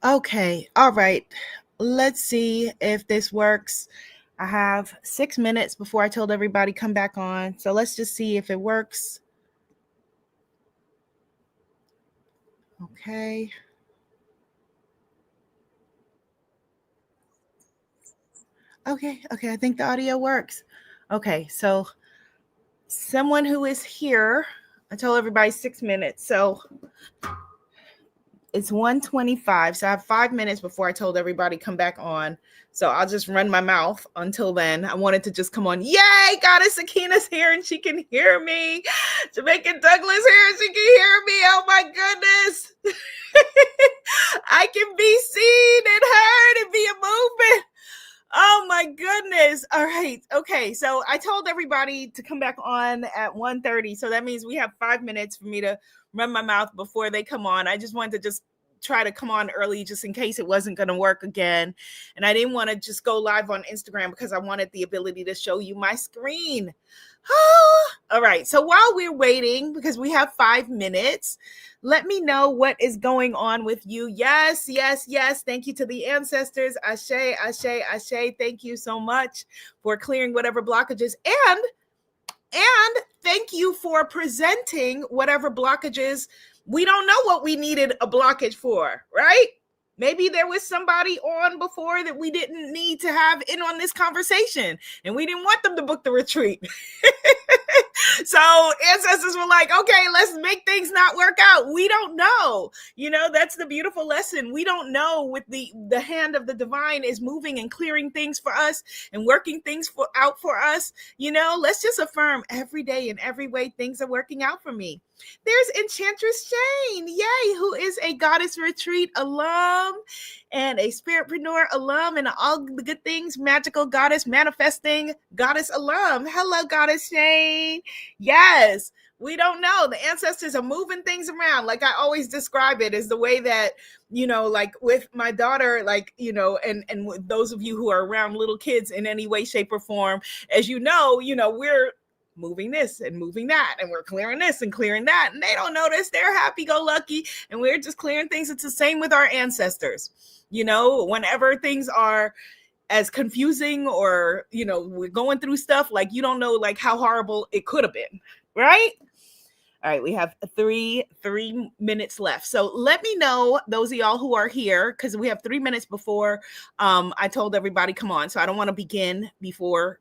Okay. All right. Let's see if this works. I have 6 minutes before I told everybody come back on. So let's just see if it works. Okay. Okay. Okay. I think the audio works. Okay. So someone who is here, I told everybody 6 minutes. So it's 1:25. So I have 5 minutes before I told everybody come back on. So I'll just run my mouth until then. I wanted to just come on. Yay! Goddess Akina's here and she can hear me. Jamaican Douglas here and she can hear me. Oh my goodness. I can be seen and heard and be a movement. Oh my goodness. All right. Okay. So I told everybody to come back on at 1:30. So that means we have 5 minutes for me to run my mouth before they come on. I just wanted to just try to come on early just in case it wasn't going to work again. And I didn't want to just go live on Instagram because I wanted the ability to show you my screen. All right. So while we're waiting, because we have 5 minutes, let me know what is going on with you. Yes, yes, yes. Thank you to the ancestors. Ashe, Ashe, Ashe. Thank you so much for clearing whatever blockages. And thank you for presenting whatever blockages. We don't know what we needed a blockage for, right? Maybe there was somebody on before that we didn't need to have in on this conversation and we didn't want them to book the retreat. So ancestors were like, okay, let's make things not work out. We don't know. That's the beautiful lesson. We don't know with the hand of the divine is moving and clearing things for us and working things out for us. Let's just affirm every day in every way things are working out for me. There's Enchantress Jane, yay, who is a Goddess Retreat alum and a Spiritpreneur alum and all the good things, magical goddess, manifesting goddess alum. Hello, Goddess Jane. Yes, we don't know. The ancestors are moving things around. Like I always describe it as the way that, like with my daughter, like, and with those of you who are around little kids in any way, shape, or form, as we're moving this and moving that, and we're clearing this and clearing that, and they don't notice. They're happy-go-lucky, and we're just clearing things. It's the same with our ancestors. Whenever things are as confusing or we're going through stuff, like you don't know like how horrible it could have been, right? All right, we have three minutes left. So let me know, those of y'all who are here, because we have 3 minutes before I told everybody come on. So I don't want to begin before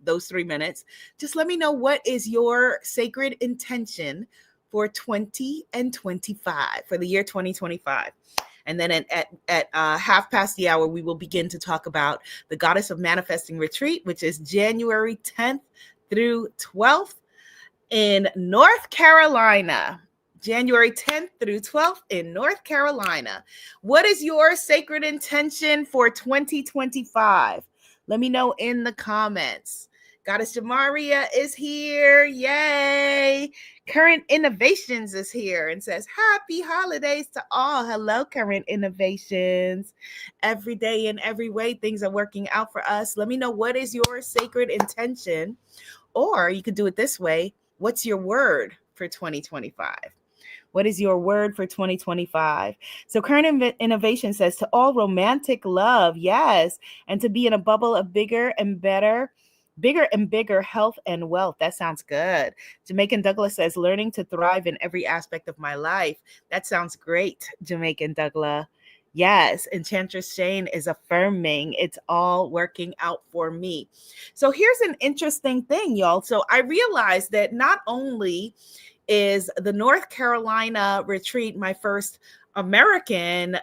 those 3 minutes. Just let me know, what is your sacred intention for 20 and 25, for the year 2025? And then at half past the hour, we will begin to talk about the Goddess of Manifesting Retreat, which is January 10th through 12th in North Carolina. January 10th through 12th in North Carolina. What is your sacred intention for 2025? Let me know in the comments. Goddess Jamaria is here. Yay. Current Innovations is here and says, happy holidays to all. Hello, Current Innovations. Every day in every way, things are working out for us. Let me know, what is your sacred intention? Or you could do it this way. What's your word for 2025? What is your word for 2025? So Current Innovation says, to all romantic love, yes, and to be in a bubble of bigger and bigger health and wealth. That sounds good. Jamaican Douglas says, learning to thrive in every aspect of my life. That sounds great, Jamaican Douglas. Yes, Enchantress Jane is affirming it's all working out for me. So here's an interesting thing, y'all. So I realized that not only is the North Carolina retreat my first American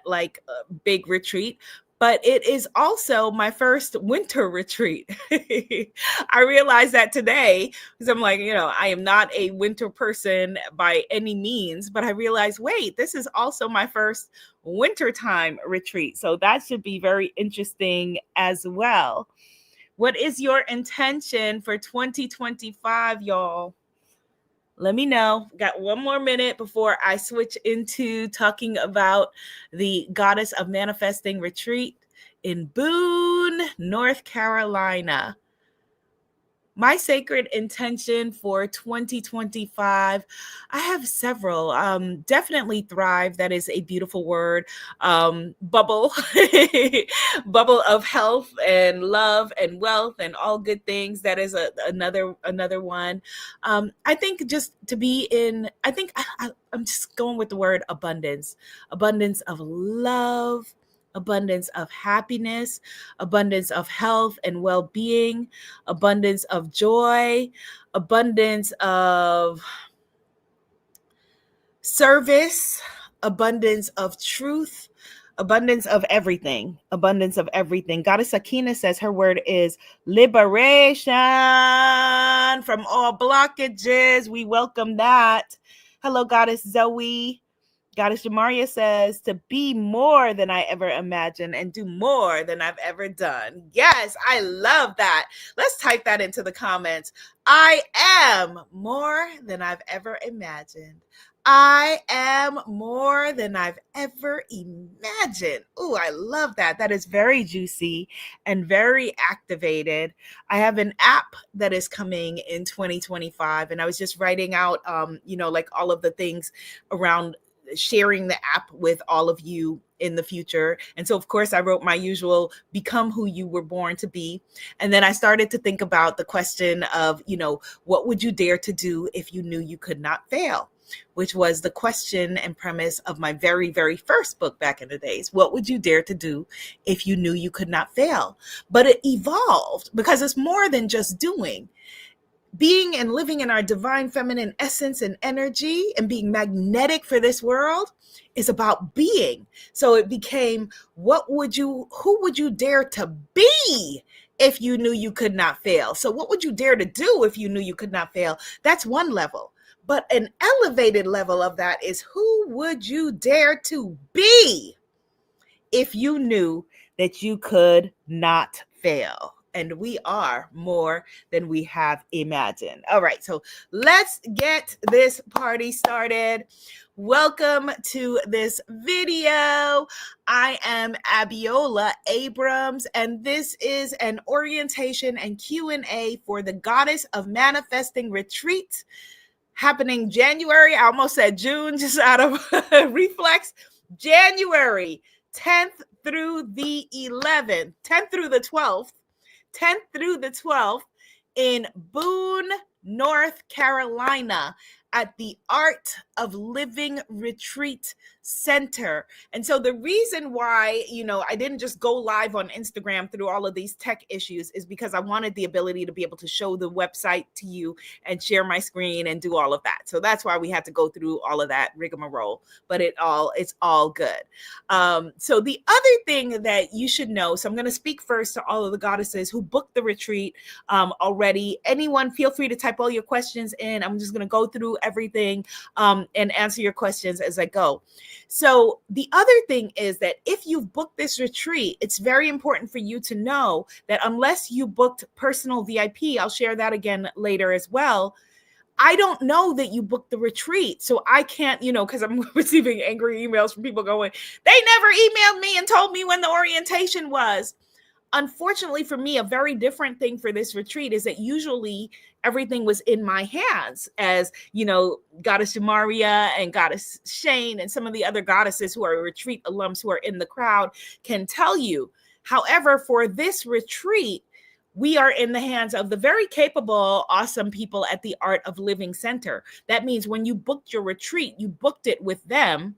big retreat, but it is also my first winter retreat. I realized that today because I'm like, I am not a winter person by any means, but I realized, wait, this is also my first wintertime retreat. So that should be very interesting as well. What is your intention for 2025, y'all? Let me know. Got 1 more minute before I switch into talking about the Goddess of Manifesting Retreat in Boone, North Carolina. My sacred intention for 2025, I have several. Definitely thrive. That is a beautiful word. Bubble, bubble of health and love and wealth and all good things. That is another one. I think just to be in. I think I'm just going with the word abundance, abundance of love, abundance of happiness, abundance of health and well-being, abundance of joy, abundance of service, abundance of truth, abundance of everything, abundance of everything. Goddess Akina says her word is liberation from all blockages. We welcome that. Hello, Goddess Zoe. Goddess Jamaria says to be more than I ever imagined and do more than I've ever done. Yes, I love that. Let's type that into the comments. I am more than I've ever imagined. I am more than I've ever imagined. Oh, I love that. That is very juicy and very activated. I have an app that is coming in 2025, and I was just writing out, like all of the things around sharing the app with all of you in the future. And so, of course, I wrote my usual become who you were born to be. And then I started to think about the question of, what would you dare to do if you knew you could not fail? Which was the question and premise of my very, very first book back in the days. What would you dare to do if you knew you could not fail? But it evolved because it's more than just doing. Being and living in our divine feminine essence and energy and being magnetic for this world is about being. So it became, who would you dare to be if you knew you could not fail? So what would you dare to do if you knew you could not fail? That's one level. But an elevated level of that is, who would you dare to be if you knew that you could not fail? And we are more than we have imagined. All right, so let's get this party started. Welcome to this video. I am Abiola Abrams, and this is an orientation and Q&A for the Goddess of Manifesting Retreat happening January. I almost said June, just out of reflex. January 10th through the 11th, 10th through the 12th, 10th through the 12th in Boone, North Carolina at the Art of Living Retreat Center. And so the reason why, I didn't just go live on Instagram through all of these tech issues is because I wanted the ability to be able to show the website to you and share my screen and do all of that. So that's why we had to go through all of that rigmarole, but it's all good. So the other thing that you should know, so I'm going to speak first to all of the goddesses who booked the retreat already. Anyone, feel free to type all your questions in. I'm just going to go through everything and answer your questions as I go. So the other thing is that if you've booked this retreat, it's very important for you to know that unless you booked personal VIP, I'll share that again later as well, I don't know that you booked the retreat. So I can't, because I'm receiving angry emails from people going, they never emailed me and told me when the orientation was. Unfortunately for me, a very different thing for this retreat is that usually everything was in my hands, as Goddess Jamaria and Goddess Shane and some of the other goddesses who are retreat alums who are in the crowd can tell you. However, for this retreat, we are in the hands of the very capable, awesome people at the Art of Living Center. That means when you booked your retreat, you booked it with them.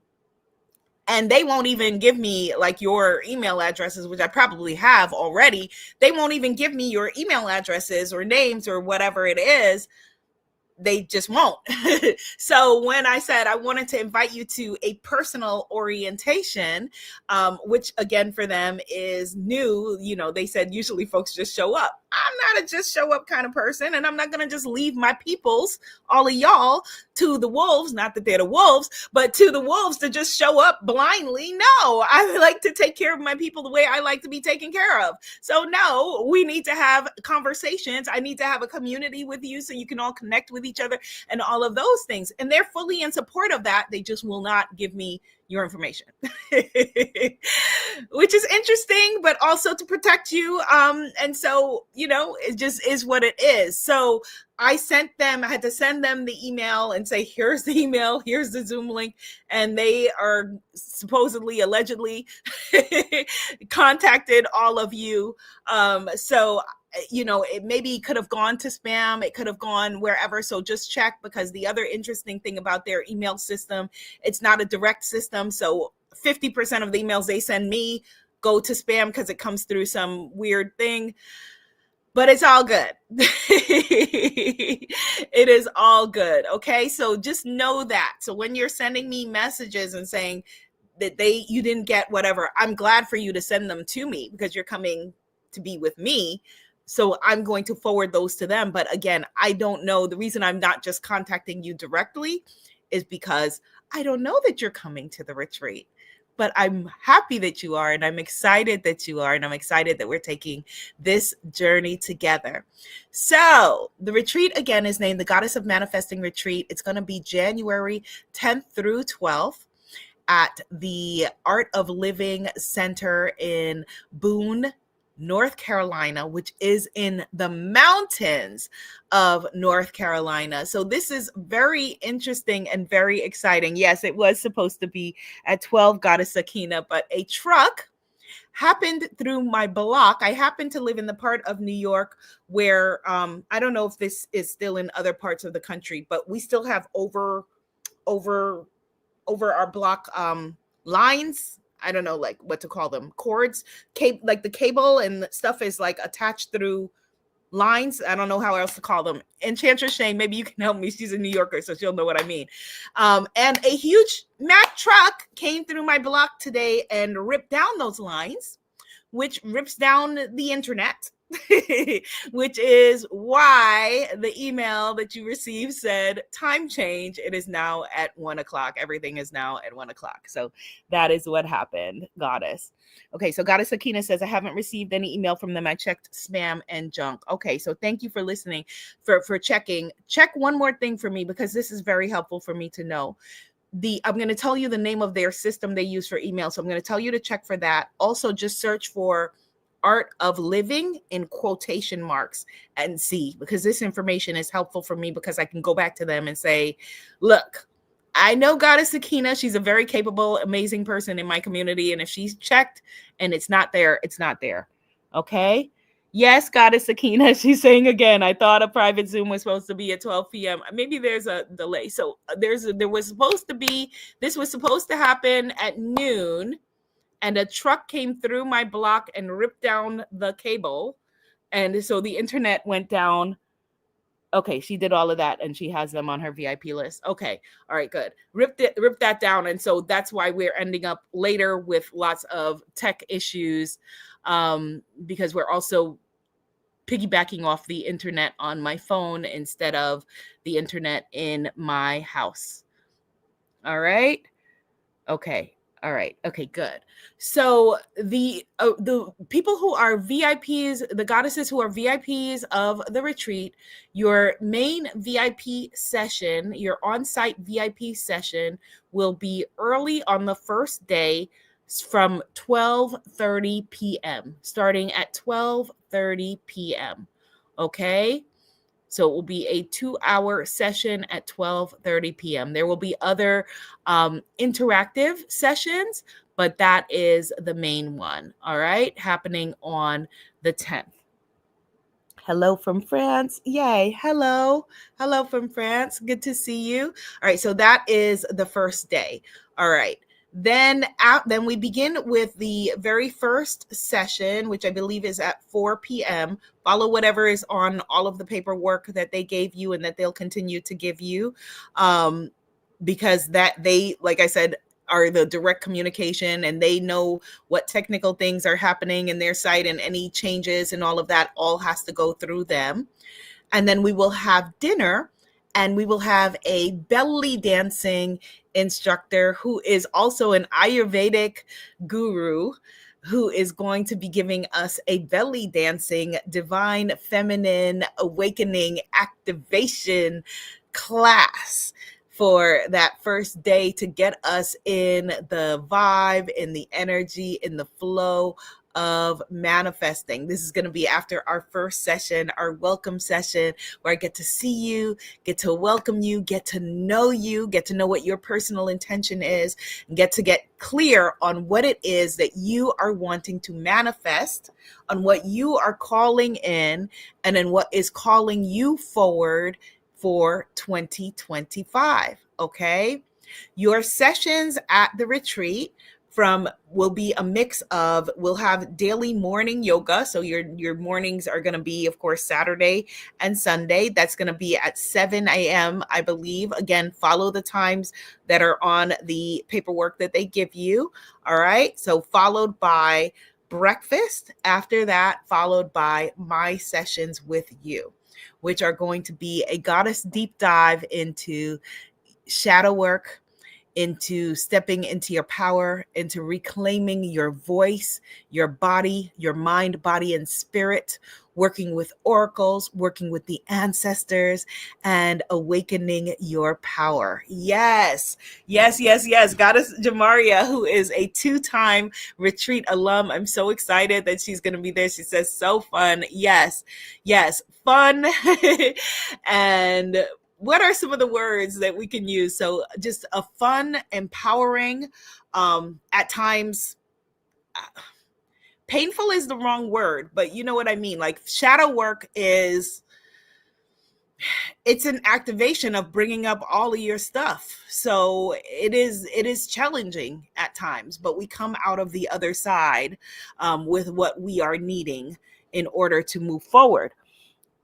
And they won't even give me like your email addresses, which I probably have already. They won't even give me your email addresses or names or whatever it is. They just won't. So when I said I wanted to invite you to a personal orientation, which again for them is new, they said usually folks just show up. I'm not a just show up kind of person, and I'm not going to just leave my peoples, all of y'all, to the wolves, not that they're the wolves, but to the wolves to just show up blindly. No, I like to take care of my people the way I like to be taken care of. So no, we need to have conversations. I need to have a community with you so you can all connect with each other and all of those things. And they're fully in support of that. They just will not give me your information, which is interesting, but also to protect you. And so, it just is what it is. So I had to send them the email and say, here's the email, here's the Zoom link. And they are supposedly, allegedly contacted all of you. So it maybe could have gone to spam, it could have gone wherever. So just check, because the other interesting thing about their email system, it's not a direct system. So 50% of the emails they send me go to spam because it comes through some weird thing. But it's all good. It is all good. Okay. So just know that. So when you're sending me messages and saying that you didn't get whatever, I'm glad for you to send them to me, because you're coming to be with me. So I'm going to forward those to them. But again, I don't know. The reason I'm not just contacting you directly is because I don't know that you're coming to the retreat. But I'm happy that you are, and I'm excited that you are, and I'm excited that we're taking this journey together. So the retreat, again, is named the Goddess of Manifesting Retreat. It's going to be January 10th through 12th at the Art of Living Center in Boone, North Carolina, which is in the mountains of North Carolina. So this is very interesting and very exciting. Yes, it was supposed to be at 12 Goddess Sakina, but a truck happened through my block. I happen to live in the part of New York where I don't know if this is still in other parts of the country, but we still have over our block lines. I don't know, like what to call them, cords, like the cable and stuff is like attached through lines. I don't know how else to call them. Enchantress Shane, maybe you can help me. She's a New Yorker, so she'll know what I mean. And a huge Mack truck came through my block today and ripped down those lines, which rips down the internet. Which is why the email that you received said time change. It is now at 1:00. Everything is now at 1:00. So that is what happened, Goddess. Okay, so Goddess Akina says, I haven't received any email from them. I checked spam and junk. Okay, so thank you for listening, for checking. Check one more thing for me, because this is very helpful for me to know. I'm going to tell you the name of their system they use for email. So I'm going to tell you to check for that. Also, just search for Art of Living in quotation marks and see, because this information is helpful for me, because I can go back to them and say, look, I know Goddess Akina. She's a very capable, amazing person in my community. And if she's checked and it's not there, it's not there. Okay. Yes, Goddess Akina. She's saying again, I thought a private Zoom was supposed to be at 12 p.m. Maybe there's a delay. So this was supposed to happen at noon. And a truck came through my block and ripped down the cable. And so the internet went down. Okay, she did all of that, and she has them on her VIP list. Okay, all right, good. Ripped that down. And so that's why we're ending up later with lots of tech issues, because we're also piggybacking off the internet on my phone instead of the internet in my house. All right. Okay. All right. Okay, good. So the people who are VIPs, the goddesses who are VIPs of the retreat, your main VIP session, your on-site VIP session will be early on the first day from 12:30 p.m., starting at 12:30 p.m. Okay? So it will be a 2-hour session at 12:30 p.m. There will be other interactive sessions, but that is the main one. All right. Happening on the 10th. Hello from France. Yay. Hello. Hello from France. Good to see you. All right. So that is the first day. All right. Then we begin with the very first session, which I believe is at 4 p.m. Follow whatever is on all of the paperwork that they gave you and that they'll continue to give you, because that they, like I said, are the direct communication, and they know what technical things are happening in their site, and any changes and all of that all has to go through them. And then we will have dinner, and we will have a belly dancing instructor who is also an Ayurvedic guru, who is going to be giving us a belly dancing divine feminine awakening activation class. for that first day to get us in the vibe, in the energy, in the flow of manifesting. This is going to be after our first session, our welcome session, where I get to see you, get to welcome you, get to know what your personal intention is, and get clear on what it is that you are wanting to manifest, on what you are calling in, and then what is calling you forward for 2025. Okay. Your sessions at the retreat will be a mix of, we'll have daily morning yoga. So your mornings are going to be, of course, Saturday and Sunday. That's going to be at 7 a.m., I believe. Again, follow the times that are on the paperwork that they give you. All right. So followed by breakfast. After that, followed by my sessions with you, which are going to be a goddess deep dive into shadow work, into stepping into your power, into reclaiming your voice, your body, your mind, body, and spirit, working with oracles, working with the ancestors, and awakening your power. Yes, yes, yes, yes. Goddess Jamaria, who is a 2-time retreat alum. I'm so excited that she's going to be there. She says, so fun. Yes, yes, fun. And what are some of the words that we can use? So just a fun, empowering, at times, painful is the wrong word, but you know what I mean? Like shadow work it's an activation of bringing up all of your stuff. So it is challenging at times, but we come out of the other side with what we are needing in order to move forward.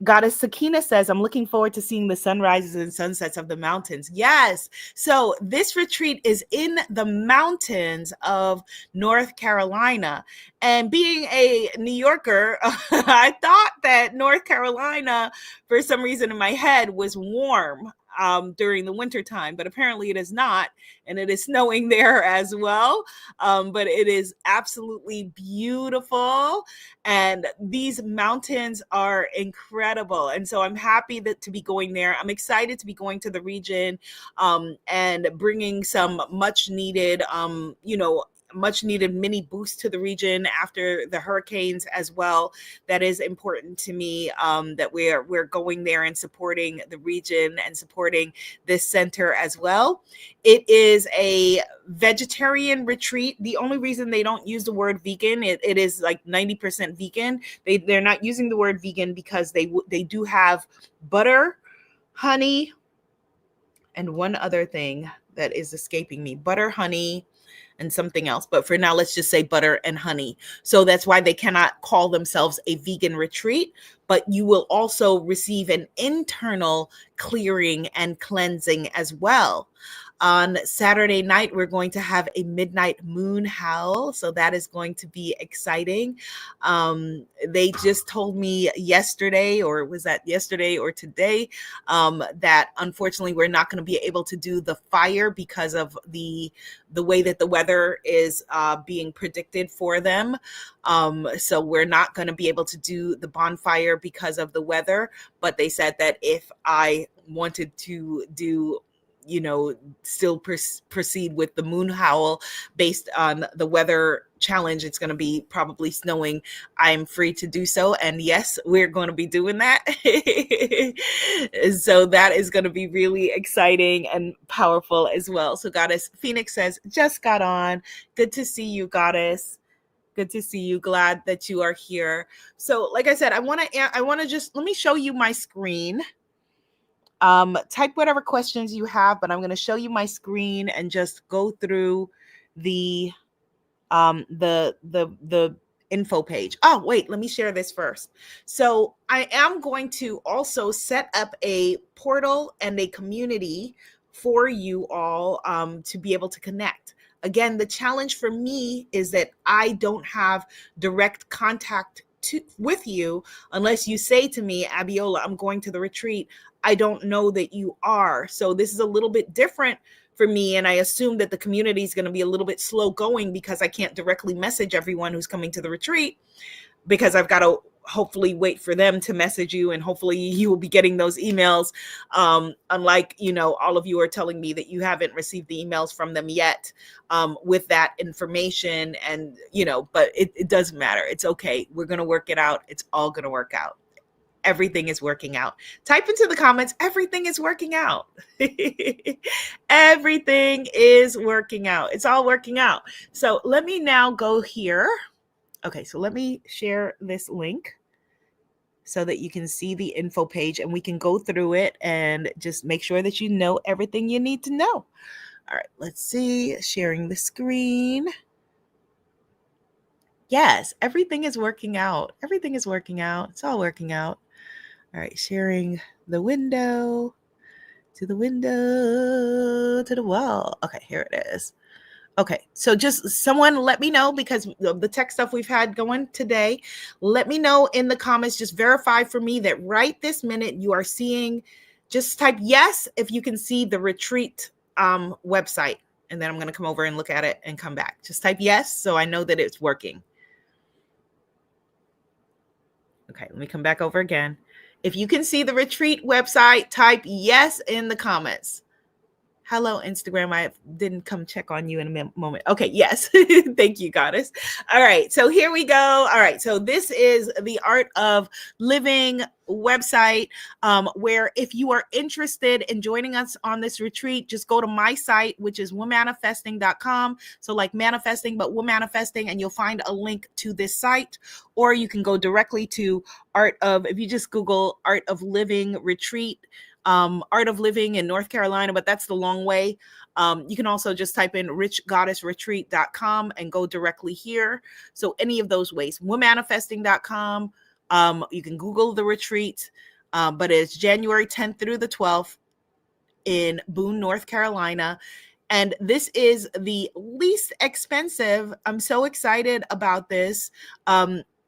Goddess Sakina says, I'm looking forward to seeing the sunrises and sunsets of the mountains. Yes. So this retreat is in the mountains of North Carolina. And being a New Yorker, I thought that North Carolina, for some reason in my head, was warm during the winter time, but apparently it is not. And it is snowing there as well. But it is absolutely beautiful. And these mountains are incredible. And so I'm happy to be going there. I'm excited to be going to the region and bringing some much needed, much needed mini boost to the region after the hurricanes as well. That is important to me, that we're going there and supporting the region and supporting this center as well. It is a vegetarian retreat. The only reason they don't use the word vegan, it is like 90% vegan. They're not using the word vegan because they do have butter, honey, and one other thing that is escaping me. Butter, honey, and something else. But for now, let's just say butter and honey. So that's why they cannot call themselves a vegan retreat, but you will also receive an internal clearing and cleansing as well. On Saturday night, we're going to have a midnight moon howl. So that is going to be exciting. They just told me yesterday, or was that yesterday or today, that unfortunately we're not going to be able to do the fire because of the way that the weather is being predicted for them. So we're not going to be able to do the bonfire because of the weather. But they said that if I wanted to do, still proceed with the moon howl based on the weather challenge, it's going to be probably snowing, I'm free to do so. And yes, we're going to be doing that. So that is going to be really exciting and powerful as well. So Goddess Phoenix says, just got on. Good to see you, Goddess. Good to see you. Glad that you are here. So like I said, I want to just, let me show you my screen. Type whatever questions you have, but I'm going to show you my screen and just go through the info page. Oh, wait, let me share this first. So I am going to also set up a portal and a community for you all to be able to connect. Again, the challenge for me is that I don't have direct contact with you unless you say to me, Abiola, I'm going to the retreat. I don't know that you are. So this is a little bit different for me. And I assume that the community is going to be a little bit slow going because I can't directly message everyone who's coming to the retreat, because I've got to hopefully wait for them to message you, and hopefully you will be getting those emails. Unlike, all of you are telling me that you haven't received the emails from them yet, with that information. And, but it doesn't matter. It's okay. We're going to work it out. It's all going to work out. Everything is working out. Type into the comments, everything is working out. Everything is working out. It's all working out. So let me now go here. Okay, so let me share this link so that you can see the info page, and we can go through it and just make sure that you know everything you need to know. All right, let's see. Sharing the screen. Yes, everything is working out. Everything is working out. It's all working out. All right, sharing the window to the wall. Okay, here it is. Okay, so just someone let me know, because of the tech stuff we've had going today. Let me know in the comments, just verify for me that right this minute you are seeing, just type yes if you can see the retreat website. And then I'm going to come over and look at it and come back. Just type yes so I know that it's working. Okay, let me come back over again. If you can see the retreat website, type yes in the comments. Hello, Instagram. I didn't come check on you in a moment. Okay, yes. Thank you, goddess. All right, so here we go. All right, so this is the Art of Living website, where if you are interested in joining us on this retreat, just go to my site, which is womanifesting.com. So like manifesting, but womanifesting, and you'll find a link to this site. Or you can go directly to if you just Google Art of Living Retreat, Art of Living in North Carolina, but that's the long way. You can also just type in richgoddessretreat.com and go directly here. So any of those ways, womanifesting.com. You can Google the retreat, but it's January 10th through the 12th in Boone, North Carolina. And this is the least expensive. I'm so excited about this.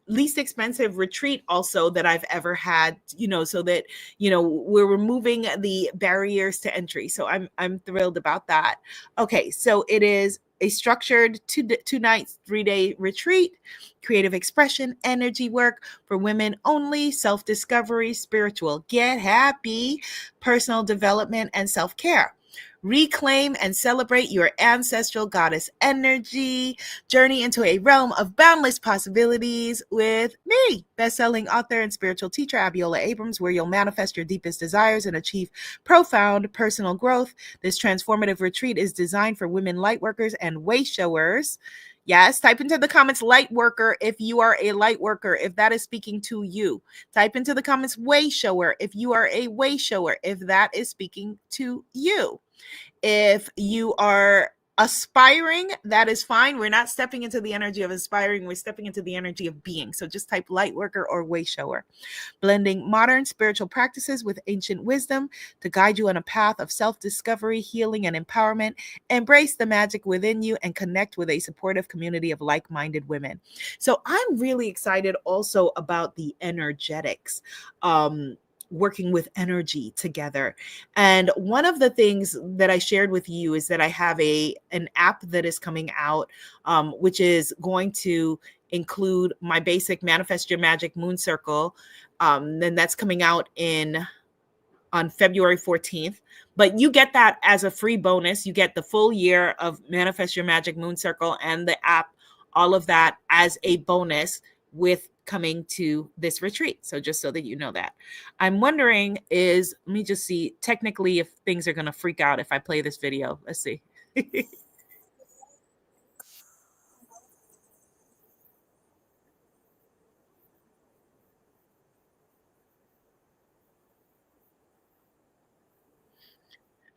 Least expensive retreat also that I've ever had, so that, we're removing the barriers to entry. So I'm thrilled about that. Okay, so it is a structured two nights, 3-day retreat, creative expression, energy work for women only, self-discovery, spiritual get happy, personal development, and self-care. Reclaim and celebrate your ancestral goddess energy. Journey into a realm of boundless possibilities with me, best-selling author and spiritual teacher Abiola Abrams, where you'll manifest your deepest desires and achieve profound personal growth. This transformative retreat is designed for women light workers and way showers. Yes, type into the comments light worker if you are a light worker, if that is speaking to you. Type into the comments way shower if you are a way shower, if that is speaking to you. If you are aspiring, that is fine. We're not stepping into the energy of aspiring. We're stepping into the energy of being. So just type light worker or way shower. Blending modern spiritual practices with ancient wisdom to guide you on a path of self-discovery, healing, and empowerment. Embrace the magic within you and connect with a supportive community of like-minded women. So I'm really excited also about the energetics. Working with energy together. And one of the things that I shared with you is that I have an app that is coming out, which is going to include my basic Manifest Your Magic Moon Circle. Then that's coming out on February 14th. But you get that as a free bonus. You get the full year of Manifest Your Magic Moon Circle and the app, all of that as a bonus with coming to this retreat. So just so that you know that. I'm wondering let me just see technically if things are going to freak out if I play this video. Let's see.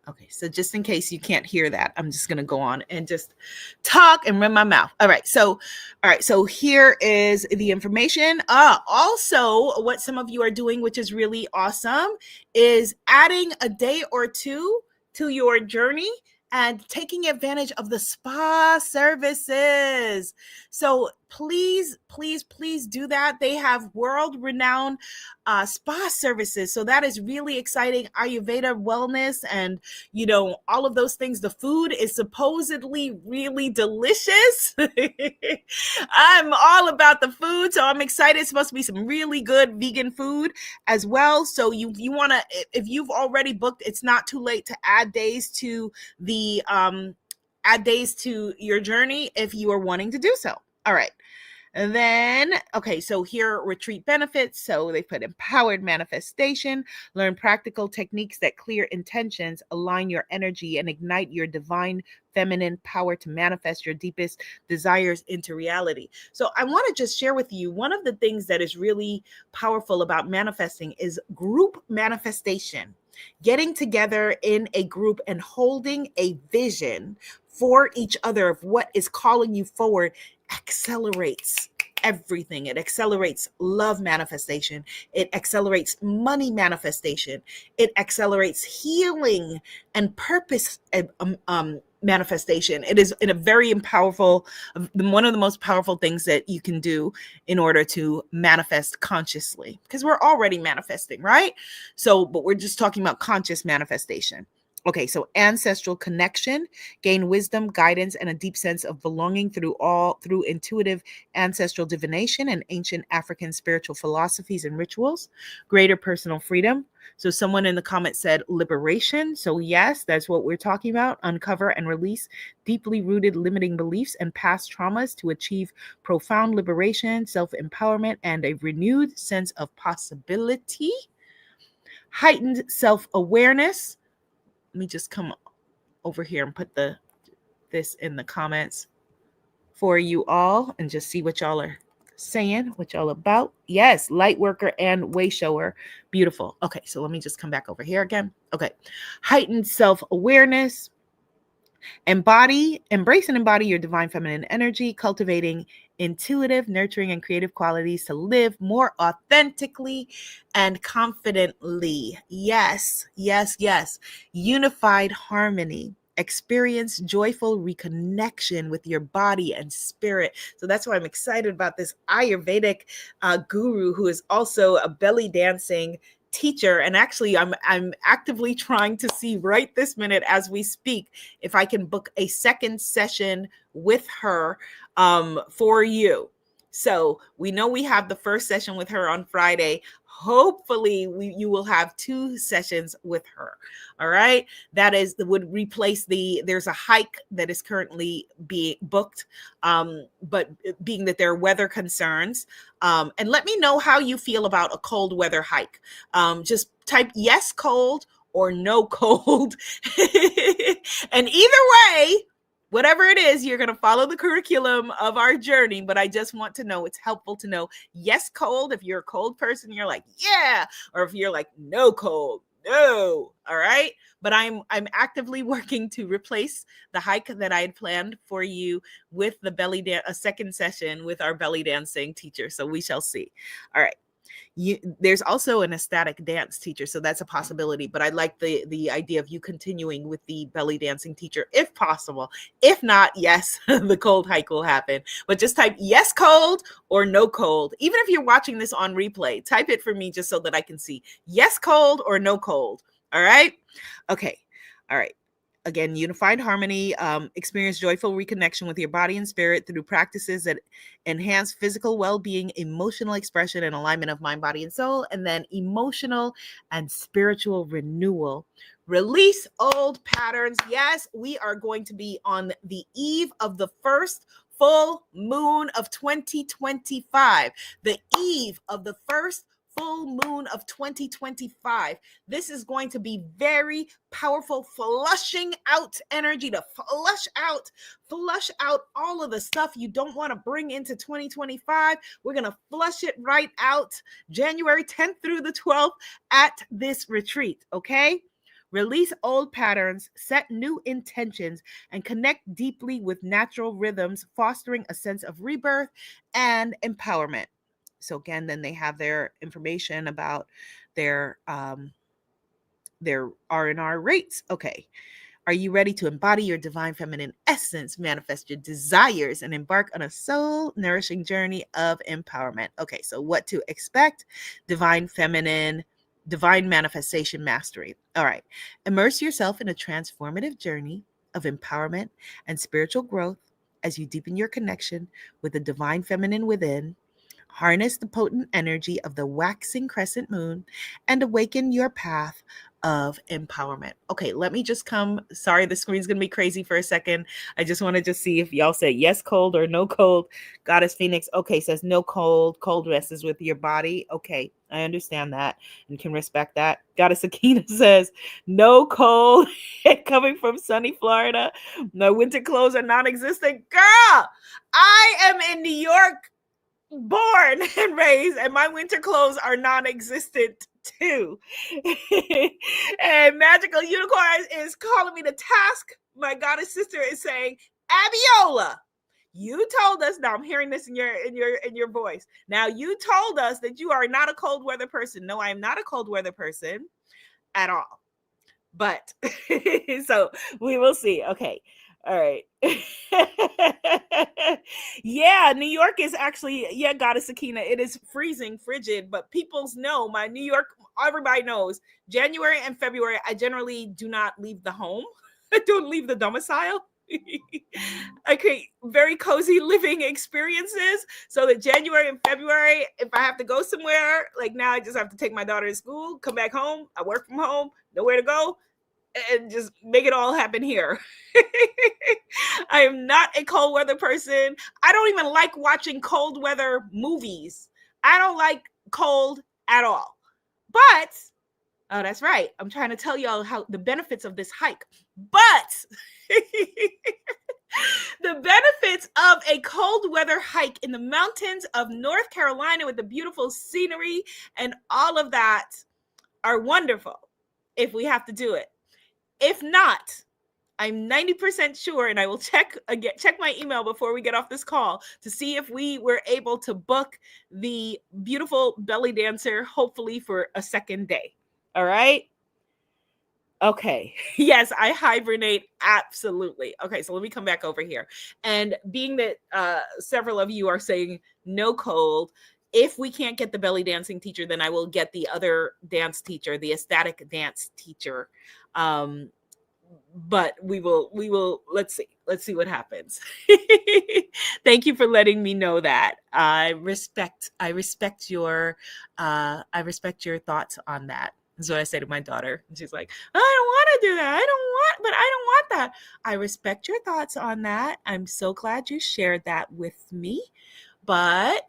Okay, so just in case you can't hear that, I'm just going to go on and just talk and run my mouth. All right, so here is the information. Also, what some of you are doing, which is really awesome, is adding a day or two to your journey and taking advantage of the spa services. So please, please, please do that. They have world renowned spa services. So that is really exciting. Ayurveda wellness and, all of those things. The food is supposedly really delicious. I'm all about the food. So I'm excited. It's supposed to be some really good vegan food as well. So you want to, if you've already booked, it's not too late to add days to your journey if you are wanting to do so. All right. And then, okay, so here are retreat benefits. So they put empowered manifestation, learn practical techniques that clear intentions, align your energy, and ignite your divine feminine power to manifest your deepest desires into reality. So I want to just share with you one of the things that is really powerful about manifesting is group manifestation. Getting together in a group and holding a vision for each other of what is calling you forward accelerates everything. It accelerates love manifestation. It accelerates money manifestation. It accelerates healing and purpose manifestation. It is in a very powerful, one of the most powerful things that you can do in order to manifest consciously, because we're already manifesting, right? So, but we're just talking about conscious manifestation. Okay, so ancestral connection, gain wisdom, guidance, and a deep sense of belonging through intuitive ancestral divination and ancient African spiritual philosophies and rituals. Greater personal freedom. So someone in the comments said liberation. So yes, that's what we're talking about. Uncover and release deeply rooted limiting beliefs and past traumas to achieve profound liberation, self-empowerment, and a renewed sense of possibility. Heightened self-awareness. Let me just come over here and put this in the comments for you all and just see what y'all are saying, what y'all about. Yes, light worker and way shower. Beautiful. Okay, so let me just come back over here again. Okay. Heightened self-awareness. Embrace and embody your divine feminine energy, cultivating intuitive, nurturing, and creative qualities to live more authentically and confidently. Yes, yes, yes. Unified harmony. Experience joyful reconnection with your body and spirit. So that's why I'm excited about this Ayurvedic guru who is also a belly dancing teacher. And actually, I'm actively trying to see right this minute as we speak if I can book a second session with her for you. So we know we have the first session with her on Friday. Hopefully you will have 2 sessions with her. All right. That would replace there's a hike that is currently being booked. But being that there are weather concerns, and let me know how you feel about a cold weather hike. Just type yes cold or no cold. And either way, whatever it is, you're going to follow the curriculum of our journey. But I just want to know, it's helpful to know yes cold. If you're a cold person, you're like, yeah. Or if you're like, no cold, no. All right. But I'm actively working to replace the hike that I had planned for you with the a second session with our belly dancing teacher. So we shall see. All right. There's also an ecstatic dance teacher, so that's a possibility. But I like the idea of you continuing with the belly dancing teacher if possible. If not, yes, the cold hike will happen. But just type yes cold or no cold. Even if you're watching this on replay, type it for me just so that I can see yes cold or no cold. All right. Okay. All right. Again, unified harmony, experience joyful reconnection with your body and spirit through practices that enhance physical well-being, emotional expression, and alignment of mind, body, and soul, and then emotional and spiritual renewal. Release old patterns. Yes, we are going to be on the eve of the first full moon of 2025, the eve of the first full moon of 2025. This is going to be very powerful, flushing out energy to flush out all of the stuff you don't want to bring into 2025. We're going to flush it right out January 10th through the 12th at this retreat, okay? Release old patterns, set new intentions, and connect deeply with natural rhythms, fostering a sense of rebirth and empowerment. So again, then they have their information about their R&R rates. Okay. Are you ready to embody your divine feminine essence, manifest your desires, and embark on a soul nourishing journey of empowerment? Okay, so what to expect? Divine feminine, divine manifestation mastery. All right, immerse yourself in a transformative journey of empowerment and spiritual growth as you deepen your connection with the divine feminine within. Harness the potent energy of the waxing crescent moon and awaken your path of empowerment. Okay, let me just come. Sorry, the screen's going to be crazy for a second. I just want to just see if y'all say yes, cold, or no cold. Goddess Phoenix, okay, says no cold. Cold messes with your body. Okay, I understand that and can respect that. Goddess Akina says no cold. Coming from sunny Florida. No winter clothes are non existent. Girl, I am in New York, born and raised, and my winter clothes are non-existent too. And Magical Unicorn is calling me to task. My goddess sister is saying, Abiola, you told us. Now I'm hearing this in your voice. Now you told us that you are not a cold weather person. No, I am not a cold weather person at all. But so we will see. Okay. All right. Yeah, New York is actually, yeah, Goddess Akina, it is freezing, frigid, but people's know my New York, everybody knows January and February, I generally do not leave the home. I don't leave the domicile. Okay, very cozy living experiences. So that January and February, if I have to go somewhere, like now I just have to take my daughter to school, come back home, I work from home, nowhere to go, and just make it all happen here. I am not a cold weather person. I don't even like watching cold weather movies. I don't like cold at all. But, oh, that's right. I'm trying to tell y'all how the benefits of this hike. But the benefits of a cold weather hike in the mountains of North Carolina with the beautiful scenery and all of that are wonderful if we have to do it. If not, I'm 90% sure, and I will check my email before we get off this call to see if we were able to book the beautiful belly dancer, hopefully for a second day. All right. Okay. Yes, I hibernate. Absolutely. Okay, so let me come back over here. And being that several of you are saying no cold, if we can't get the belly dancing teacher, then I will get the other dance teacher, the ecstatic dance teacher. But we will let's see what happens. Thank you for letting me know that. I respect your thoughts on that. That's what I say to my daughter. And she's like, I don't want to do that. I don't want that. I respect your thoughts on that. I'm so glad you shared that with me. But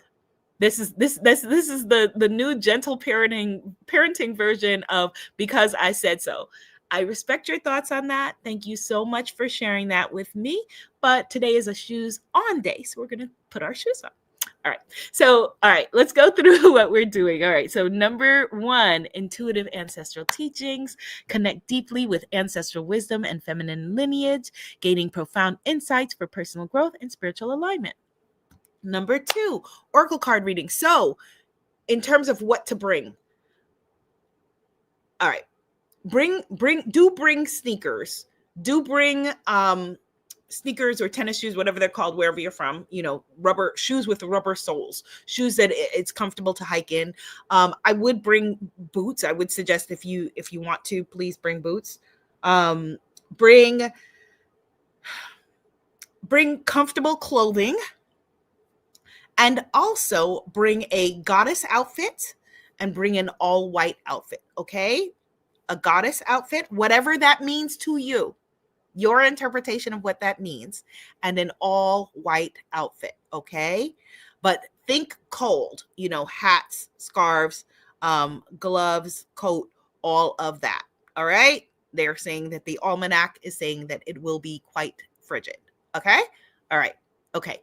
this is the new gentle parenting version of because I said so. I respect your thoughts on that. Thank you so much for sharing that with me. But today is a shoes on day, so we're going to put our shoes on. All right. So, all right, let's go through what we're doing. All right. So, number 1, intuitive ancestral teachings. Connect deeply with ancestral wisdom and feminine lineage, gaining profound insights for personal growth and spiritual alignment. Number 2, oracle card reading. So, in terms of what to bring. All right. Bring sneakers. Do bring sneakers or tennis shoes, whatever they're called, wherever you're from, rubber shoes with rubber soles, shoes that it's comfortable to hike in. I would bring boots. I would suggest if you want to, please bring boots. Bring comfortable clothing, and also bring a goddess outfit and bring an all white outfit. Okay. A goddess outfit, whatever that means to you, your interpretation of what that means, and an all white outfit. Okay. But think cold, hats, scarves, gloves, coat, all of that. All right. They're saying that the almanac is saying that it will be quite frigid. Okay. All right. Okay.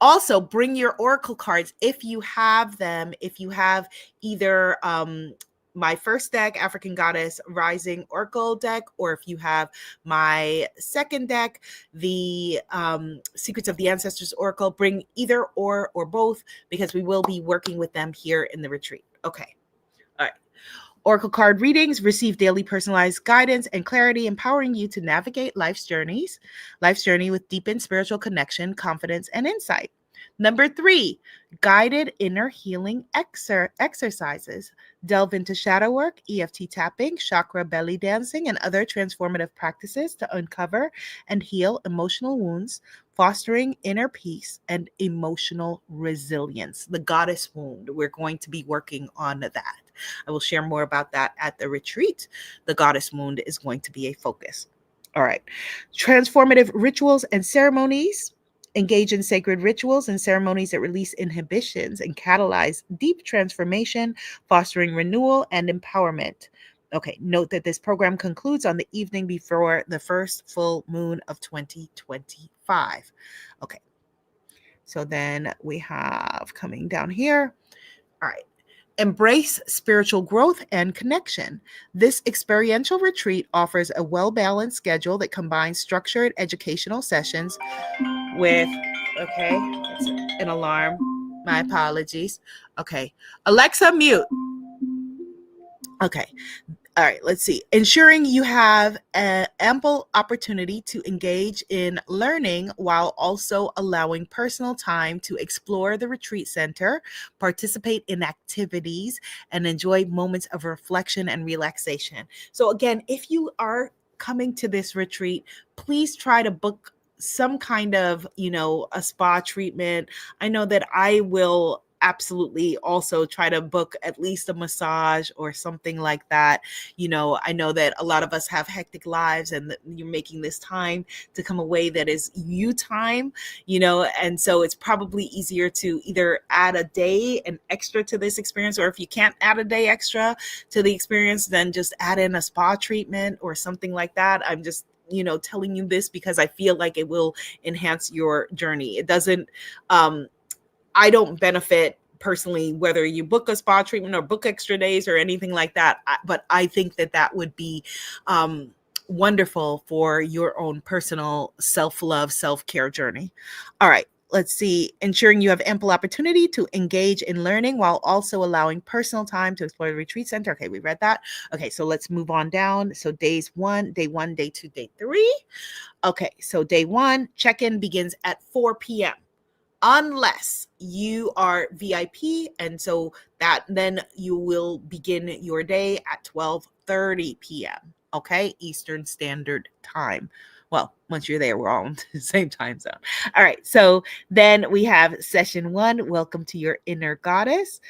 Also, bring your oracle cards if you have them. If you have either my first deck, African Goddess Rising Oracle deck, or if you have my second deck, the Secrets of the Ancestors Oracle, bring either or both, because we will be working with them here in the retreat. Okay. All right. Oracle card readings, receive daily personalized guidance and clarity, empowering you to navigate life's journey with deepened spiritual connection, confidence, and insight. Number 3, guided inner healing exercises. Delve into shadow work, EFT tapping, chakra belly dancing, and other transformative practices to uncover and heal emotional wounds, fostering inner peace and emotional resilience. The goddess wound, we're going to be working on that. I will share more about that at the retreat. The goddess wound is going to be a focus. All right. Transformative rituals and ceremonies. Engage in sacred rituals and ceremonies that release inhibitions and catalyze deep transformation, fostering renewal and empowerment. Okay, note that this program concludes on the evening before the first full moon of 2025. Okay, so then we have coming down here. All right. Embrace spiritual growth and connection. This experiential retreat offers a well balanced schedule that combines structured educational sessions with, okay, it's an alarm. My apologies. Okay. Alexa, mute. Okay. All right, let's see. Ensuring you have an ample opportunity to engage in learning while also allowing personal time to explore the retreat center, participate in activities, and enjoy moments of reflection and relaxation. So, again, if you are coming to this retreat, please try to book some kind of, a spa treatment. I know that I will absolutely also try to book at least a massage or something like that. I know that a lot of us have hectic lives and that you're making this time to come away that is you time, and so it's probably easier to either add a day and extra to this experience, or if you can't add a day extra to the experience, then just add in a spa treatment or something like that. I'm just telling you this because I feel like it will enhance your journey. It doesn't I don't benefit personally whether you book a spa treatment or book extra days or anything like that, but I think that that would be wonderful for your own personal self-love, self-care journey. All right, let's see. Ensuring you have ample opportunity to engage in learning while also allowing personal time to explore the retreat center. Okay, we read that. Okay, so let's move on down. So day one, day 2, day 3. Okay, so day 1, check-in begins at 4 p.m. unless you are VIP, and so that then you will begin your day at 12:30 p.m. Okay, Eastern Standard Time. Well, once you're there, we're all in the same time zone. All right, so then we have session 1, Welcome to Your Inner Goddess,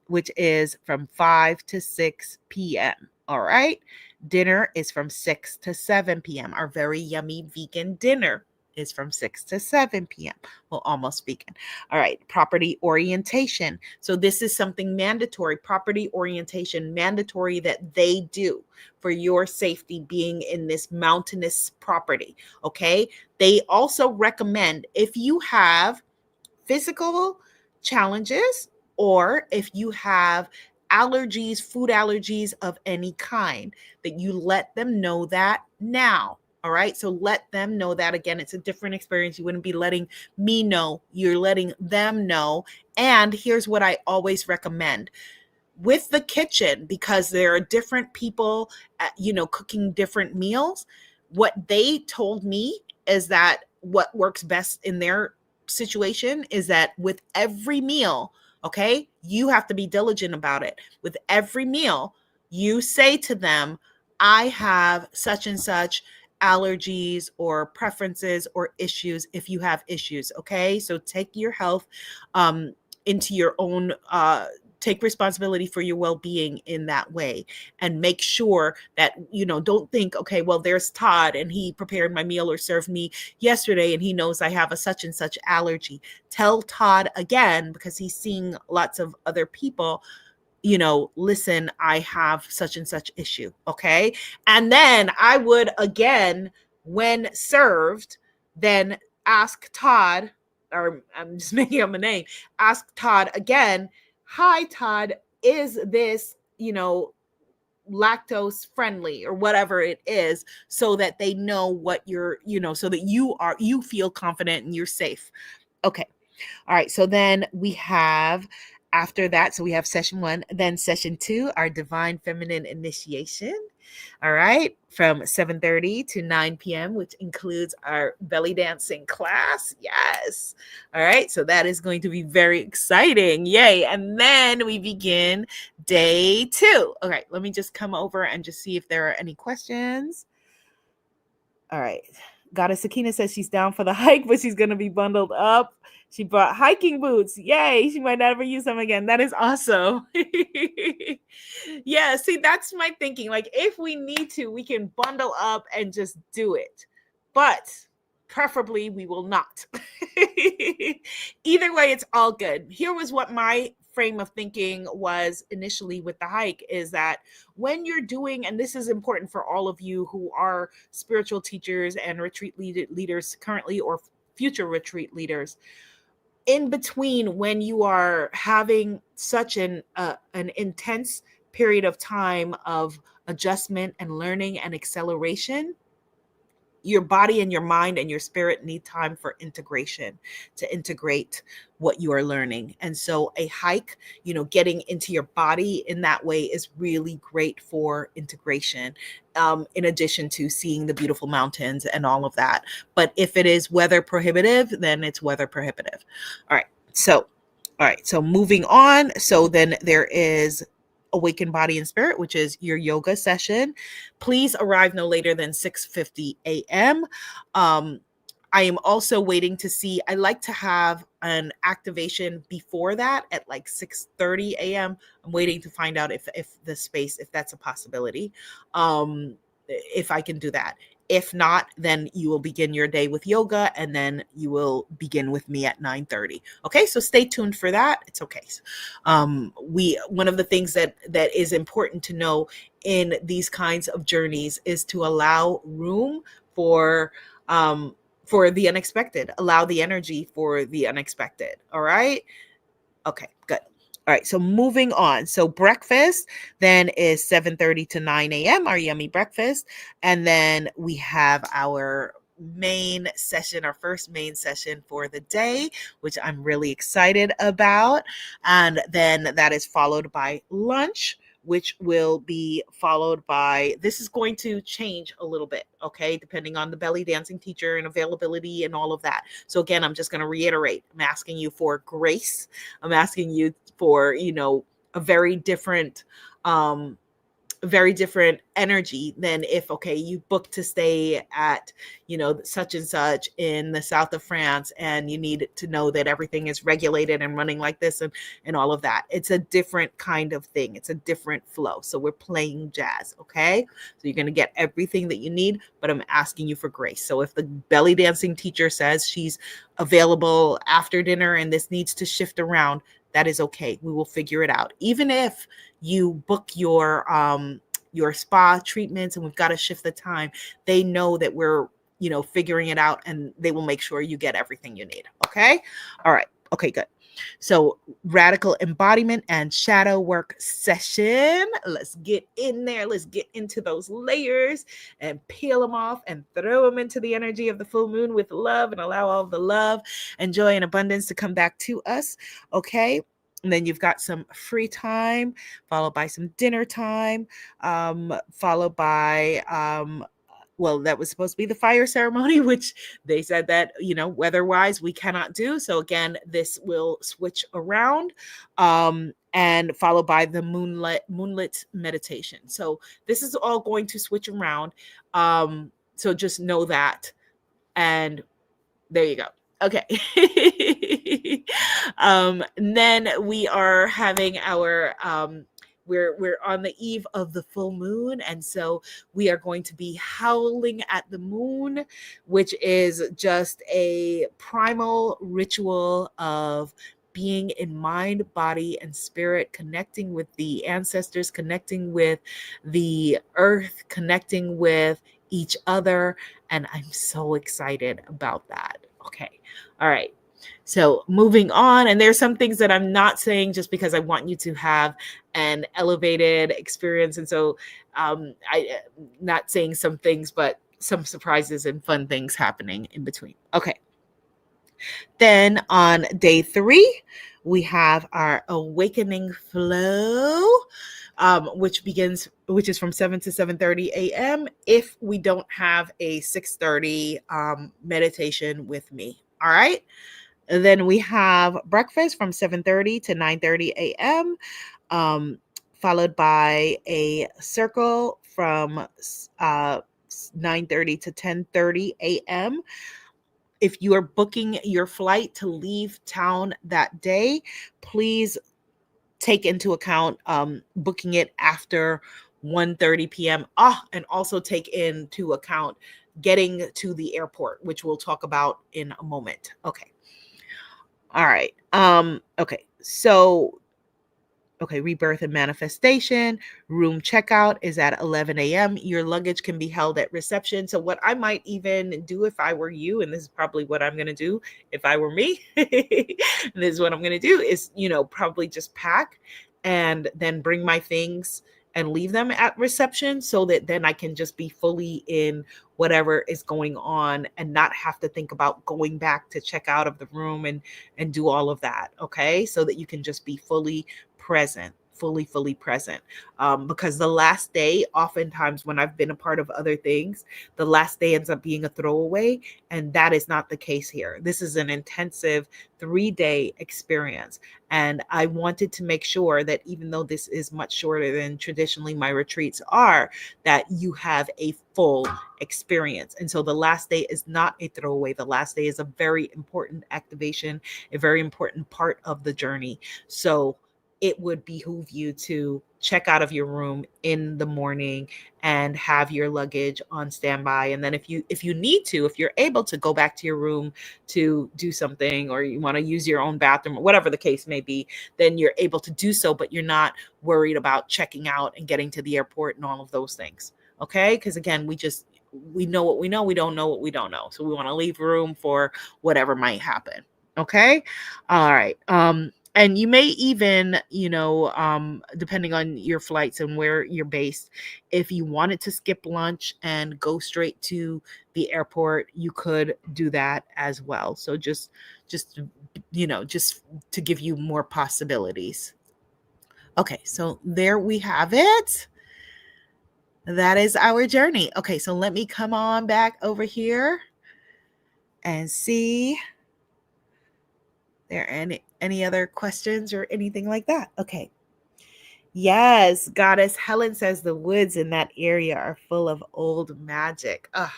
which is from 5 to 6 p.m. All right, dinner is from 6 to 7 p.m. Our very yummy vegan dinner is from 6 to 7 p.m. Well, almost vegan. All right, property orientation. So this is something mandatory, property orientation, mandatory that they do for your safety being in this mountainous property, okay? They also recommend if you have physical challenges or if you have allergies, food allergies of any kind, that you let them know that now. All right. So let them know that. Again, it's a different experience. You wouldn't be letting me know, you're letting them know. And here's what I always recommend with the kitchen, because there are different people, cooking different meals. What they told me is that what works best in their situation is that with every meal, okay, you have to be diligent about it. With every meal, you say to them, I have such and such allergies or preferences or issues if you have issues. Okay. So take your health into your own take responsibility for your well-being in that way, and make sure that don't think, okay, well, there's Todd and he prepared my meal or served me yesterday and he knows I have a such and such allergy. Tell Todd again, because he's seeing lots of other people, listen, I have such and such issue. Okay. And then I would, again, when served, then ask Todd, or I'm just making up a name, ask Todd again, hi, Todd, is this, lactose friendly or whatever it is, so that they know what you're, so that you feel confident and you're safe. Okay. All right. So then we have after that, so we have session 1, then session 2, our divine feminine initiation. All right, from 7:30 to 9 p.m., which includes our belly dancing class. Yes. All right, so that is going to be very exciting. Yay. And then we begin day 2. Okay, let me just come over and just see if there are any questions. All right. Goddess Sakina says she's down for the hike, but she's going to be bundled up. She brought hiking boots. Yay. She might never use them again. That is awesome. Yeah. See, that's my thinking. Like, if we need to, we can bundle up and just do it. But preferably, we will not. Either way, it's all good. Here was what my frame of thinking was initially with the hike, is that when you're doing, and this is important for all of you who are spiritual teachers and retreat leaders currently, or future retreat leaders, in between, when you are having such an intense period of time of adjustment and learning and acceleration, your body and your mind and your spirit need time for integration, to integrate what you are learning. And so a hike, getting into your body in that way is really great for integration, in addition to seeing the beautiful mountains and all of that. But if it is weather prohibitive, then it's weather prohibitive. All right, so moving on. So then there is Awaken Body and Spirit, which is your yoga session. Please arrive no later than 6:50 a.m. I am also waiting to see, I like to have an activation before that at like 6:30 a.m. I'm waiting to find out if the space, if that's a possibility, if I can do that. If not, then you will begin your day with yoga, and then you will begin with me at 9:30. Okay, so stay tuned for that. It's okay. One of the things that is important to know in these kinds of journeys is to allow room for the unexpected. Allow the energy for the unexpected. All right. Okay, good. All right, so moving on. So breakfast then is 7:30 to 9 a.m., our yummy breakfast. And then we have our main session, our first main session for the day, which I'm really excited about. And then that is followed by lunch, which will be followed by, this is going to change a little bit, okay, depending on the belly dancing teacher and availability and all of that. So again, I'm just going to reiterate, I'm asking you for grace. I'm asking you for, a very different energy than if, okay, you booked to stay at, such and such in the south of France, and you need to know that everything is regulated and running like this and all of that. It's a different kind of thing. It's a different flow. So we're playing jazz, okay? So you're going to get everything that you need, but I'm asking you for grace. So if the belly dancing teacher says she's available after dinner and this needs to shift around, that is okay. We will figure it out. Even if you book your spa treatments and we've got to shift the time, they know that we're, figuring it out, and they will make sure you get everything you need. Okay. All right. Okay, good. So radical embodiment and shadow work session. Let's get in there. Let's get into those layers and peel them off and throw them into the energy of the full moon with love, and allow all the love and joy and abundance to come back to us. Okay. And then you've got some free time, followed by some dinner time, followed by, that was supposed to be the fire ceremony, which they said that, weather-wise, we cannot do. So again, this will switch around, and followed by the moonlit meditation. So this is all going to switch around. So just know that. And there you go. Okay. Then we are having our, we're on the eve of the full moon. And so we are going to be howling at the moon, which is just a primal ritual of being in mind, body, and spirit, connecting with the ancestors, connecting with the earth, connecting with each other. And I'm so excited about that. Okay. All right. So moving on, and there's some things that I'm not saying just because I want you to have an elevated experience. And so I'm not saying some things, but some surprises and fun things happening in between. Okay. Then on day 3, We have our awakening flow, which is from 7 to 7:30 a.m. if we don't have a 6:30 meditation with me. All right. And then we have breakfast from 7:30 to 9:30 a.m., um, followed by a circle from 9:30 to 10:30 a.m. If you are booking your flight to leave town that day, please take into account booking it after 1:30 p.m. And also take into account getting to the airport, which we'll talk about in a moment. Okay. All right. Okay, rebirth and manifestation. Room checkout is at 11 a.m. Your luggage can be held at reception. So, what I might even do if I were you, and this is probably what I'm going to do if I were me, and this is what I'm going to do is, probably just pack and then bring my things and leave them at reception so that then I can just be fully in whatever is going on and not have to think about going back to check out of the room and do all of that. Okay. So that you can just be fully present, fully present. Because the last day, oftentimes when I've been a part of other things, the last day ends up being a throwaway, and that is not the case here. This is an intensive 3-day experience, and I wanted to make sure that even though this is much shorter than traditionally my retreats are, that you have a full experience. And so the last day is not a throwaway. The last day is a very important activation, a very important part of the journey. So it would behoove you to check out of your room in the morning and have your luggage on standby. And then if you need to, if you're able to go back to your room to do something, or you want to use your own bathroom, whatever the case may be, then you're able to do so, but you're not worried about checking out and getting to the airport and all of those things. Okay? Because again, we know what we know, we don't know what we don't know. So we want to leave room for whatever might happen. Okay? All right. And you may even, depending on your flights and where you're based, if you wanted to skip lunch and go straight to the airport, you could do that as well. So just just to give you more possibilities. Okay, so there we have it. That is our journey. Okay, so let me come on back over here and see there any other questions or anything like that. Okay. Yes, Goddess Helen says the woods in that area are full of old magic. I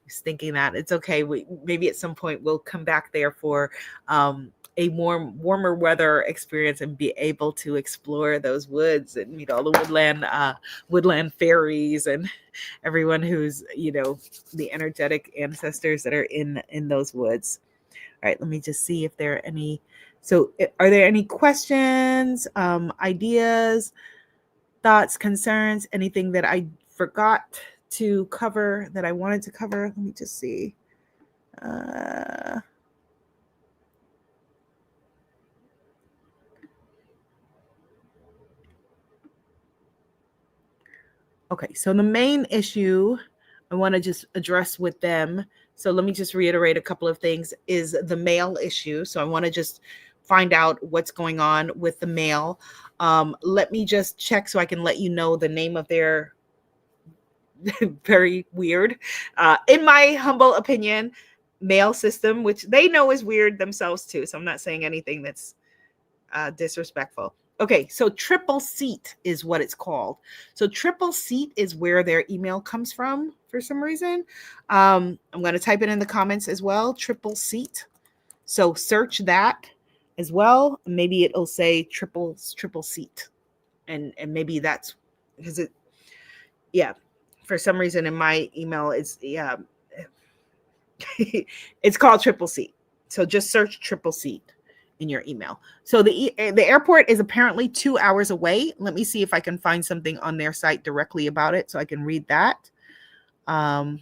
was thinking that it's okay. Maybe at some point we'll come back there for a warmer weather experience and be able to explore those woods and meet all the woodland fairies and everyone who's the energetic ancestors that are in those woods. All right, let me just see if there are any. So, are there any questions, ideas, thoughts, concerns, anything that I forgot to cover that I wanted to cover? Let me just see. Okay, so the main issue I want to just address with them. So let me just reiterate a couple of things is the mail issue. So I want to just find out what's going on with the mail. Let me just check so I can let you know the name of their very weird, in my humble opinion, mail system, which they know is weird themselves too. So I'm not saying anything that's disrespectful. Okay, so triple seat is what it's called. So triple seat is where their email comes from for some reason. I'm going to type it in the comments as well. Triple seat. So search that as well. Maybe it'll say triple seat, and maybe that's because it. Yeah, for some reason in my email it's called triple seat. So just search triple seat in your email. So the airport is apparently 2 hours away. Let me see if I can find something on their site directly about it so I can read that. All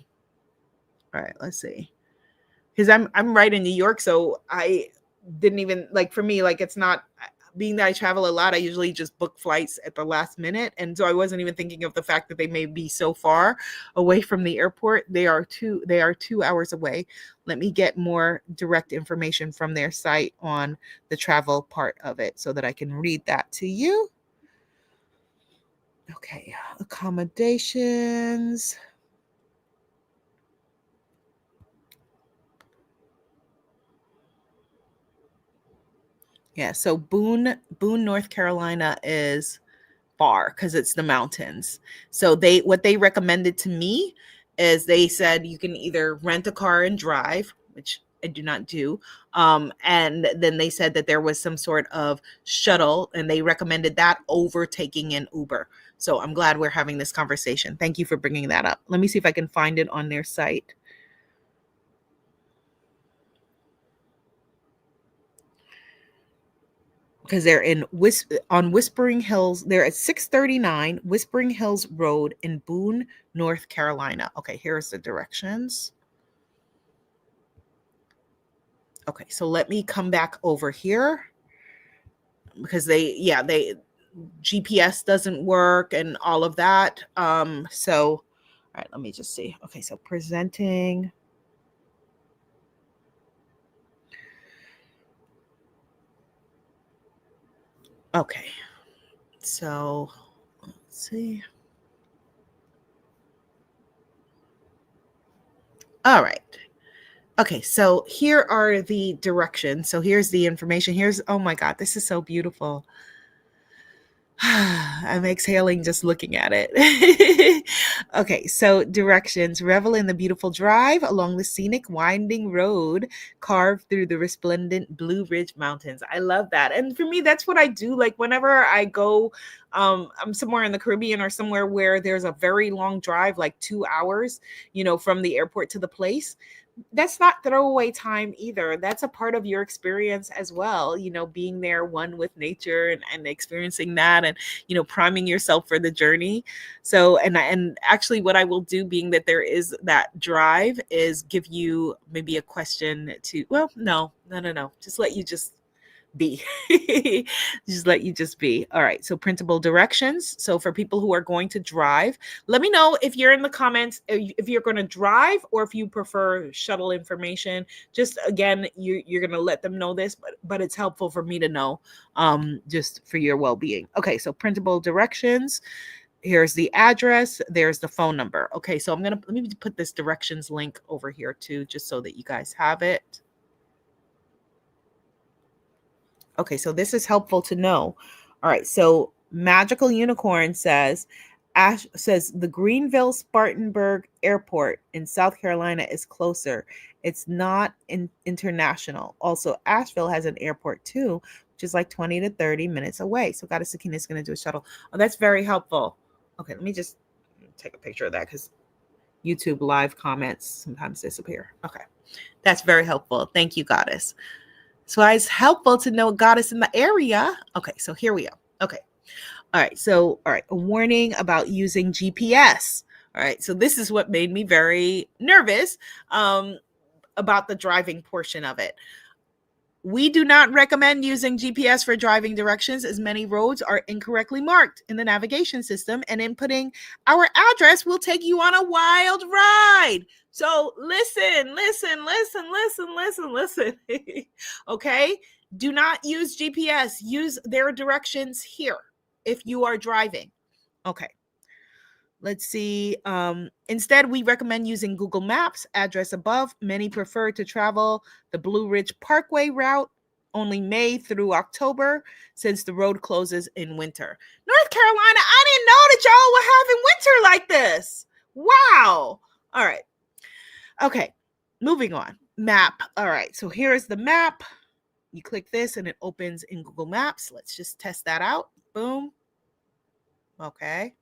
right, let's see. Because I'm right in New York, so I didn't even for me, it's not being that I travel a lot, I usually just book flights at the last minute. And so I wasn't even thinking of the fact that they may be so far away from the airport. They are 2 hours away. Let me get more direct information from their site on the travel part of it so that I can read that to you. Okay, accommodations. Yeah, so Boone, North Carolina is far because it's the mountains. So what they recommended to me is they said you can either rent a car and drive, which I do not do. And then they said that there was some sort of shuttle, and they recommended that over taking an Uber. So I'm glad we're having this conversation. Thank you for bringing that up. Let me see if I can find it on their site. Because they're on Whispering Hills. They're at 639 Whispering Hills Road in Boone, North Carolina. Okay, here's the directions. Okay, so let me come back over here because they GPS doesn't work and all of that. So all right, let me just see. Okay, so presenting. Okay, so let's see. All right. Okay, so here are the directions. So here's the information. Oh my God, this is so beautiful. I'm exhaling just looking at it. Okay, so directions. Revel in the beautiful drive along the scenic winding road carved through the resplendent Blue Ridge Mountains. I love that. And for me, that's what I do. Like whenever I go, I'm somewhere in the Caribbean or somewhere where there's a very long drive, like 2 hours, from the airport to the place. That's not throwaway time either. That's a part of your experience as well, being there one with nature and experiencing that and, priming yourself for the journey. So, and actually what I will do, being that there is that drive, is give you maybe a question to, well, no, just let you just be. Just let you just be. All right, so printable directions. So for people who are going to drive, let me know if you're in the comments if you're going to drive or if you prefer shuttle information. Just again, you're going to let them know this, but it's helpful for me to know, just for your well-being. Okay, so printable directions. Here's the address, there's the phone number. Okay, so let me put this directions link over here too, just so that you guys have it. Okay, so this is helpful to know. All right, so Magical Unicorn says the Greenville Spartanburg Airport in South Carolina is closer. It's not international. Also, Asheville has an airport too, which is like 20 to 30 minutes away. So Goddess Sakina is going to do a shuttle. Oh, that's very helpful. Okay, let me just take a picture of that because YouTube live comments sometimes disappear. Okay, that's very helpful. Thank you, Goddess. So it's helpful to know a goddess in the area. Okay, so here we go. Okay. All right. So, all right. A warning about using GPS. All right. So this is what made me very nervous, about the driving portion of it. We do not recommend using GPS for driving directions, as many roads are incorrectly marked in the navigation system, and inputting our address will take you on a wild ride. So listen. Okay? Do not use GPS. Use their directions here if you are driving. Okay. Let's see. Instead, we recommend using Google Maps, address above. Many prefer to travel the Blue Ridge Parkway route, only May through October, since the road closes in winter. North Carolina, I didn't know that y'all were having winter like this. Wow. All right. Okay. Moving on. Map. All right. So here's the map. You click this and it opens in Google Maps. Let's just test that out. Boom. Okay.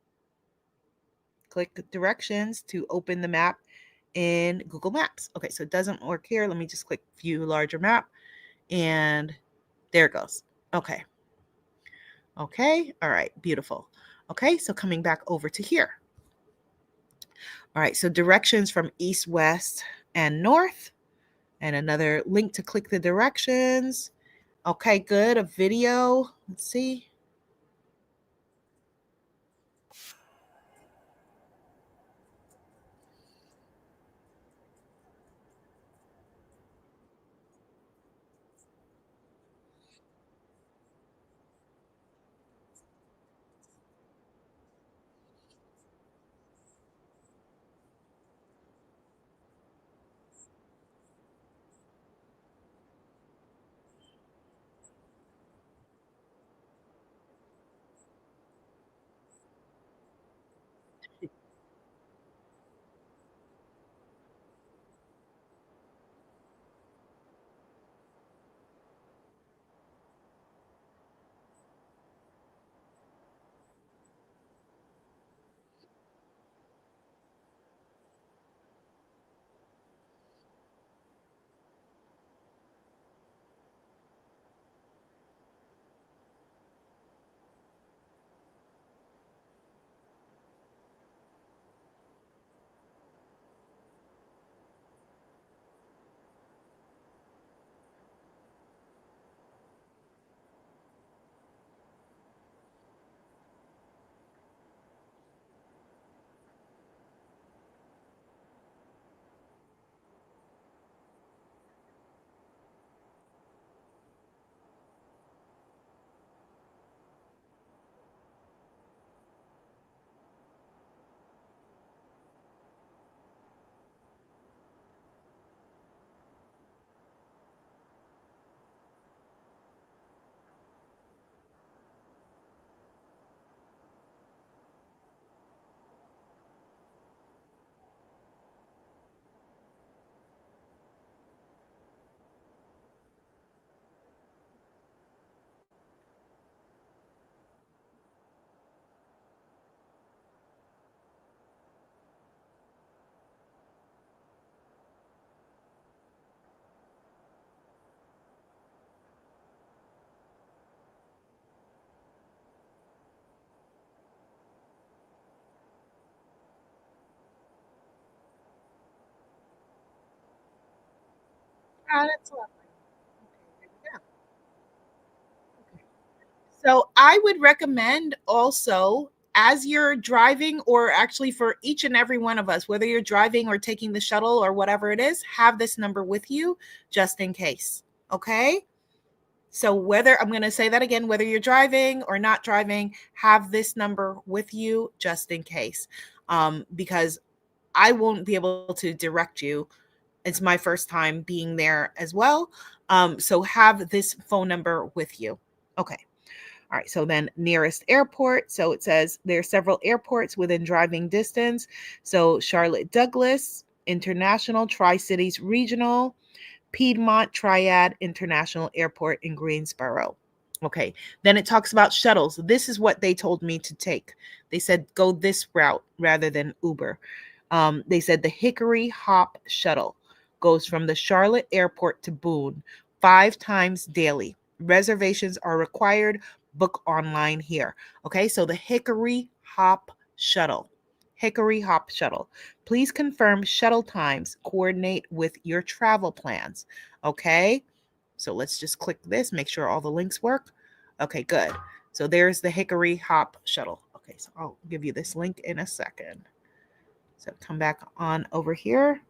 Click directions to open the map in Google Maps. Okay, so it doesn't work here. Let me just click view larger map, and there it goes. Okay. Okay, all right, beautiful. Okay, so coming back over to here. All right, so directions from east, west, and north, and another link to click the directions. Okay, good. A video. Let's see. Oh, that's lovely. Okay, there we go. So I would recommend also, as you're driving, or actually for each and every one of us, whether you're driving or taking the shuttle or whatever it is, have this number with you just in case. Okay. So whether, I'm going to say that again, whether you're driving or not driving, have this number with you just in case. Because I won't be able to direct you. It's my first time being there as well. So have this phone number with you. Okay. All right, so then nearest airport. So it says there are several airports within driving distance. So Charlotte Douglas International, Tri Cities Regional, Piedmont Triad International Airport in Greensboro. Okay, then it talks about shuttles. This is what they told me to take. They said go this route rather than Uber. They said the Hickory Hop shuttle goes from the Charlotte Airport to Boone 5 times daily. Reservations are required. Book online here. Okay, so the Hickory Hop shuttle. Hickory Hop shuttle. Please confirm shuttle times. Coordinate with your travel plans. Okay, so let's just click this, make sure all the links work. Okay, good. So there's the Hickory Hop shuttle. Okay, so I'll give you this link in a second. So come back on over here.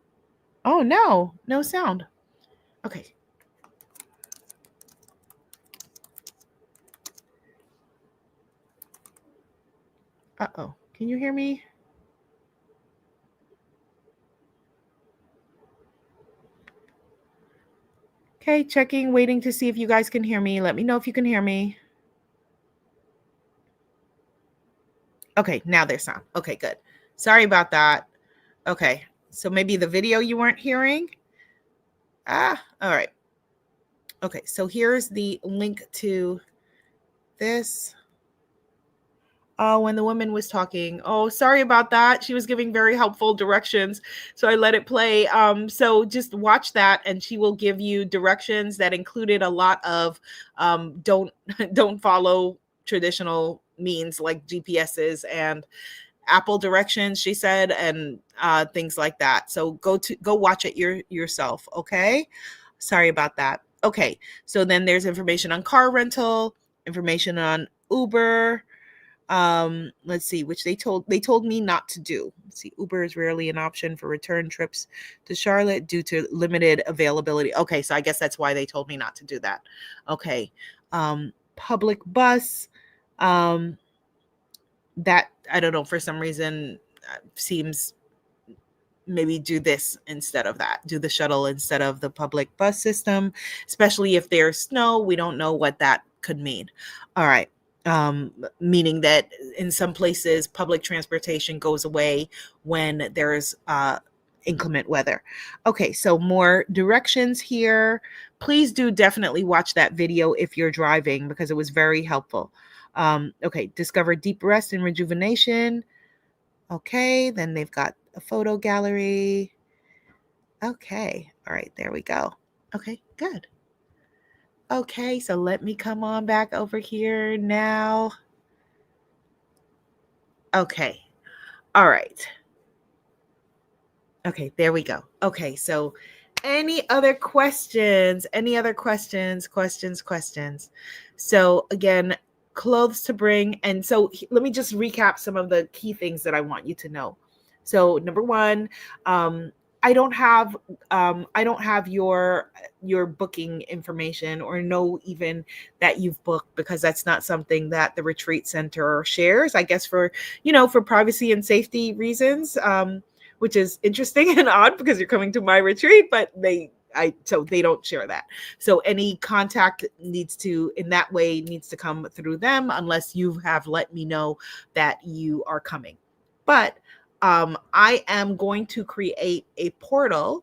Oh, no, no sound. Okay. Uh-oh. Can you hear me? Okay, checking, waiting to see if you guys can hear me. Let me know if you can hear me. Okay, now there's sound. Okay, good. Sorry about that. Okay, so maybe the video you weren't hearing. All right. Okay, so here's the link to this. Oh, when the woman was talking. Oh, sorry about that. She was giving very helpful directions, so I let it play. So just watch that, and she will give you directions that included a lot of don't don't follow traditional means like GPSs and Apple directions. She said, and things like that. So go watch it yourself. Okay. Sorry about that. Okay, so then there's information on car rental, information on Uber. Let's see, which they told me not to do. Let's see, Uber is rarely an option for return trips to Charlotte due to limited availability. Okay, so I guess that's why they told me not to do that. Okay. Public bus. Um, that I don't know, for some reason seems, maybe do this instead of that, do the shuttle instead of the public bus system, especially if there's snow. We don't know what that could mean. All right. Meaning that in some places public transportation goes away when there's inclement weather. Okay, so more directions here. Please do definitely watch that video if you're driving, because it was very helpful. Okay, discover deep rest and rejuvenation. Okay, then they've got a photo gallery. Okay, all right, there we go. Okay, good. Okay, so let me come on back over here now. Okay, all right. Okay, there we go. Okay, so any other questions? Any other questions? Questions? So again, clothes to bring. And so let me just recap some of the key things that I want you to know. So number one, um, I don't have your booking information, or know even that you've booked, because that's not something that the retreat center shares, I guess, for privacy and safety reasons. Which is interesting and odd, because you're coming to my retreat, but so they don't share that. So any contact needs to come through them, unless you have let me know that you are coming. But I am going to create a portal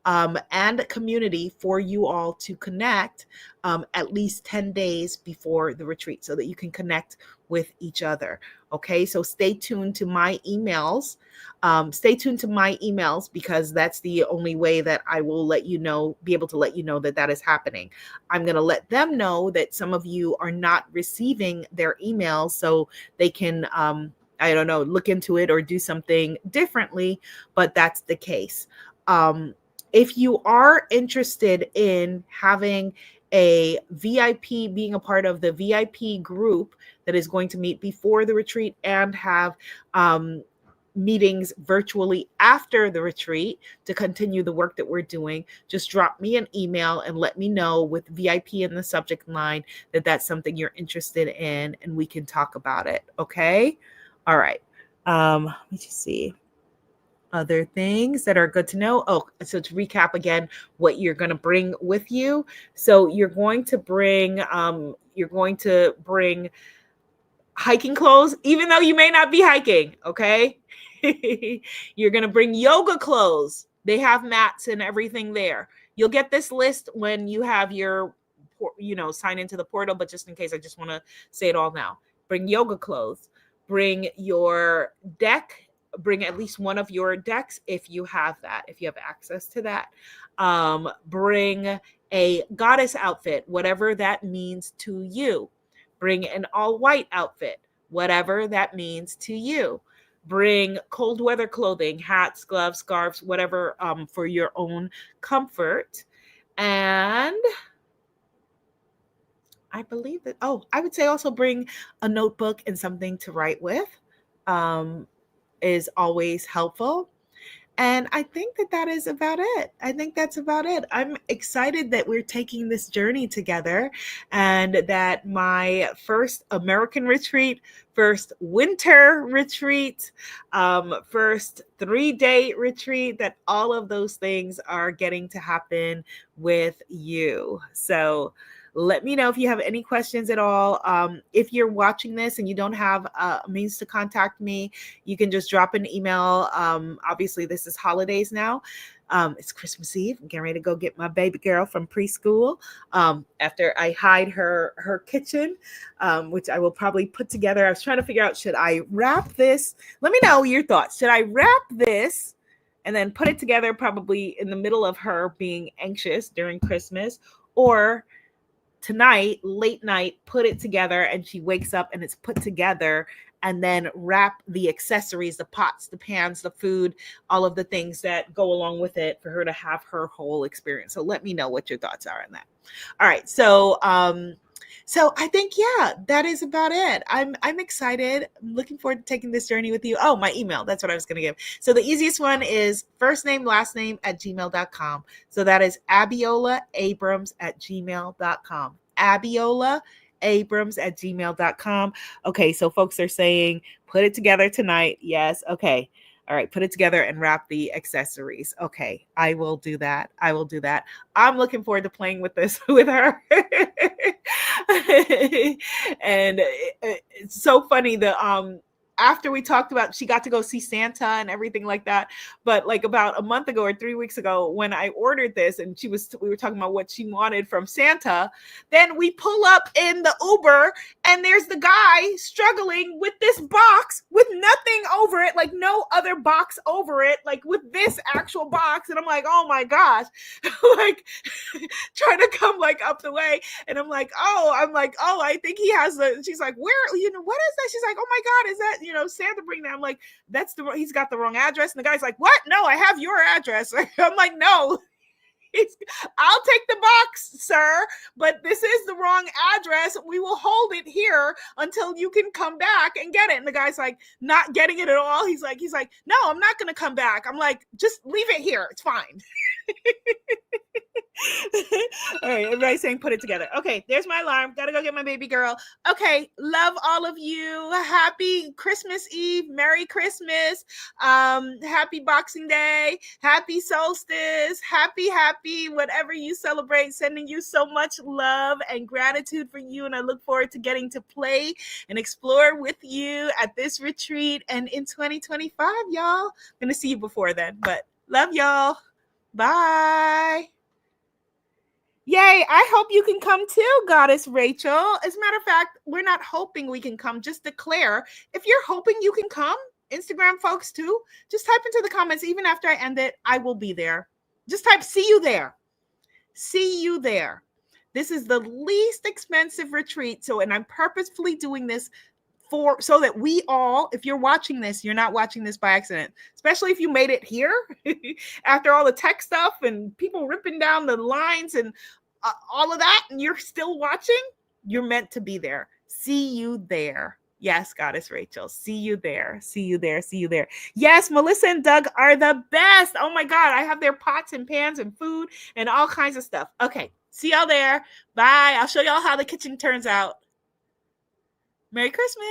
and a community for you all to connect at least 10 days before the retreat, so that you can connect with each other. Okay, so stay tuned to my emails. Because that's the only way that I will be able to let you know that that is happening. I'm going to let them know that some of you are not receiving their emails, so they can, I don't know, look into it or do something differently, but that's the case. If you are interested in having a VIP, being a part of the VIP group that is going to meet before the retreat and have meetings virtually after the retreat to continue the work that we're doing, just drop me an email and let me know with VIP in the subject line that that's something you're interested in, and we can talk about it. Okay. All right. Let me just see other things that are good to know. Oh, so to recap again, what you're going to bring with you. So you're going to bring hiking clothes, even though you may not be hiking. Okay. You're going to bring yoga clothes. They have mats and everything there. You'll get this list when you have your, sign into the portal, but just in case, I just want to say it all now. Bring yoga clothes, bring your deck, bring at least one of your decks if you have that, if you have access to that. Bring a goddess outfit, whatever that means to you. Bring an all white outfit, whatever that means to you. Bring cold weather clothing, hats, gloves, scarves, whatever, for your own comfort. And I believe that, I would say also bring a notebook and something to write with, is always helpful. And I think that is about it. I think that's about it. I'm excited that we're taking this journey together, and that my first American retreat, first winter retreat, first 3-day retreat, that all of those things are getting to happen with you. So let me know if you have any questions at all. If you're watching this and you don't have a means to contact me, you can just drop an email. Obviously, this is holidays now. It's Christmas Eve. I'm getting ready to go get my baby girl from preschool, after I hide her kitchen, which I will probably put together. I was trying to figure out, should I wrap this? Let me know your thoughts. Should I wrap this and then put it together probably in the middle of her being anxious during Christmas, or tonight, late night, put it together and she wakes up and it's put together and then wrap the accessories, the pots, the pans, the food, all of the things that go along with it for her to have her whole experience. So let me know what your thoughts are on that. All right. So I think, yeah, that is about it. I'm excited. I'm looking forward to taking this journey with you. Oh, my email. That's what I was going to give. So the easiest one is first name, last name at gmail.com. So that is abiolaabrams@gmail.com. abiolaabrams@gmail.com. Okay. So folks are saying, put it together tonight. Yes. Okay. All right, put it together and wrap the accessories. Okay, I will do that. I will do that. I'm looking forward to playing with this with her. And it's so funny that after we talked about, she got to go see Santa and everything like that, but like about a month ago or 3 weeks ago when I ordered this and we were talking about what she wanted from Santa, then we pull up in the Uber and there's the guy struggling with this box with nothing over it, like no other box over it, like with this actual box. And I'm like, oh my gosh, like trying to come like up the way. And I'm like, oh, I think he has she's like, where, what is that? She's like, oh my God, is that, Santa bring that? I'm like, he's got the wrong address. And the guy's like, what? No, I have your address. I'm like, no. I'll take the box, sir, but this is the wrong address. We will hold it here until you can come back and get it. And the guy's like, not getting it at all. He's like, no, I'm not going to come back. I'm like, just leave it here. It's fine. All right, everybody's saying put it together. Okay, there's my alarm. Gotta go get my baby girl. Okay, love all of you. Happy Christmas Eve. Merry Christmas. Happy Boxing Day. Happy solstice. Happy, whatever you celebrate. Sending you so much love and gratitude for you. And I look forward to getting to play and explore with you at this retreat and in 2025, y'all. I'm gonna see you before then, but love y'all. Bye. Yay, I hope you can come too, Goddess Rachel. As a matter of fact, we're not hoping we can come, just declare. If you're hoping you can come, Instagram folks too, just type into the comments, even after I end it, I will be there. Just type, see you there. See you there. This is the least expensive retreat. And I'm purposefully doing this so that we all, if you're watching this, you're not watching this by accident, especially if you made it here after all the tech stuff and people ripping down the lines and all of that, and you're still watching, you're meant to be there. See you there. Yes, Goddess Rachel. See you there. See you there. See you there. Yes, Melissa and Doug are the best. Oh my God. I have their pots and pans and food and all kinds of stuff. Okay. See y'all there. Bye. I'll show y'all how the kitchen turns out. Merry Christmas.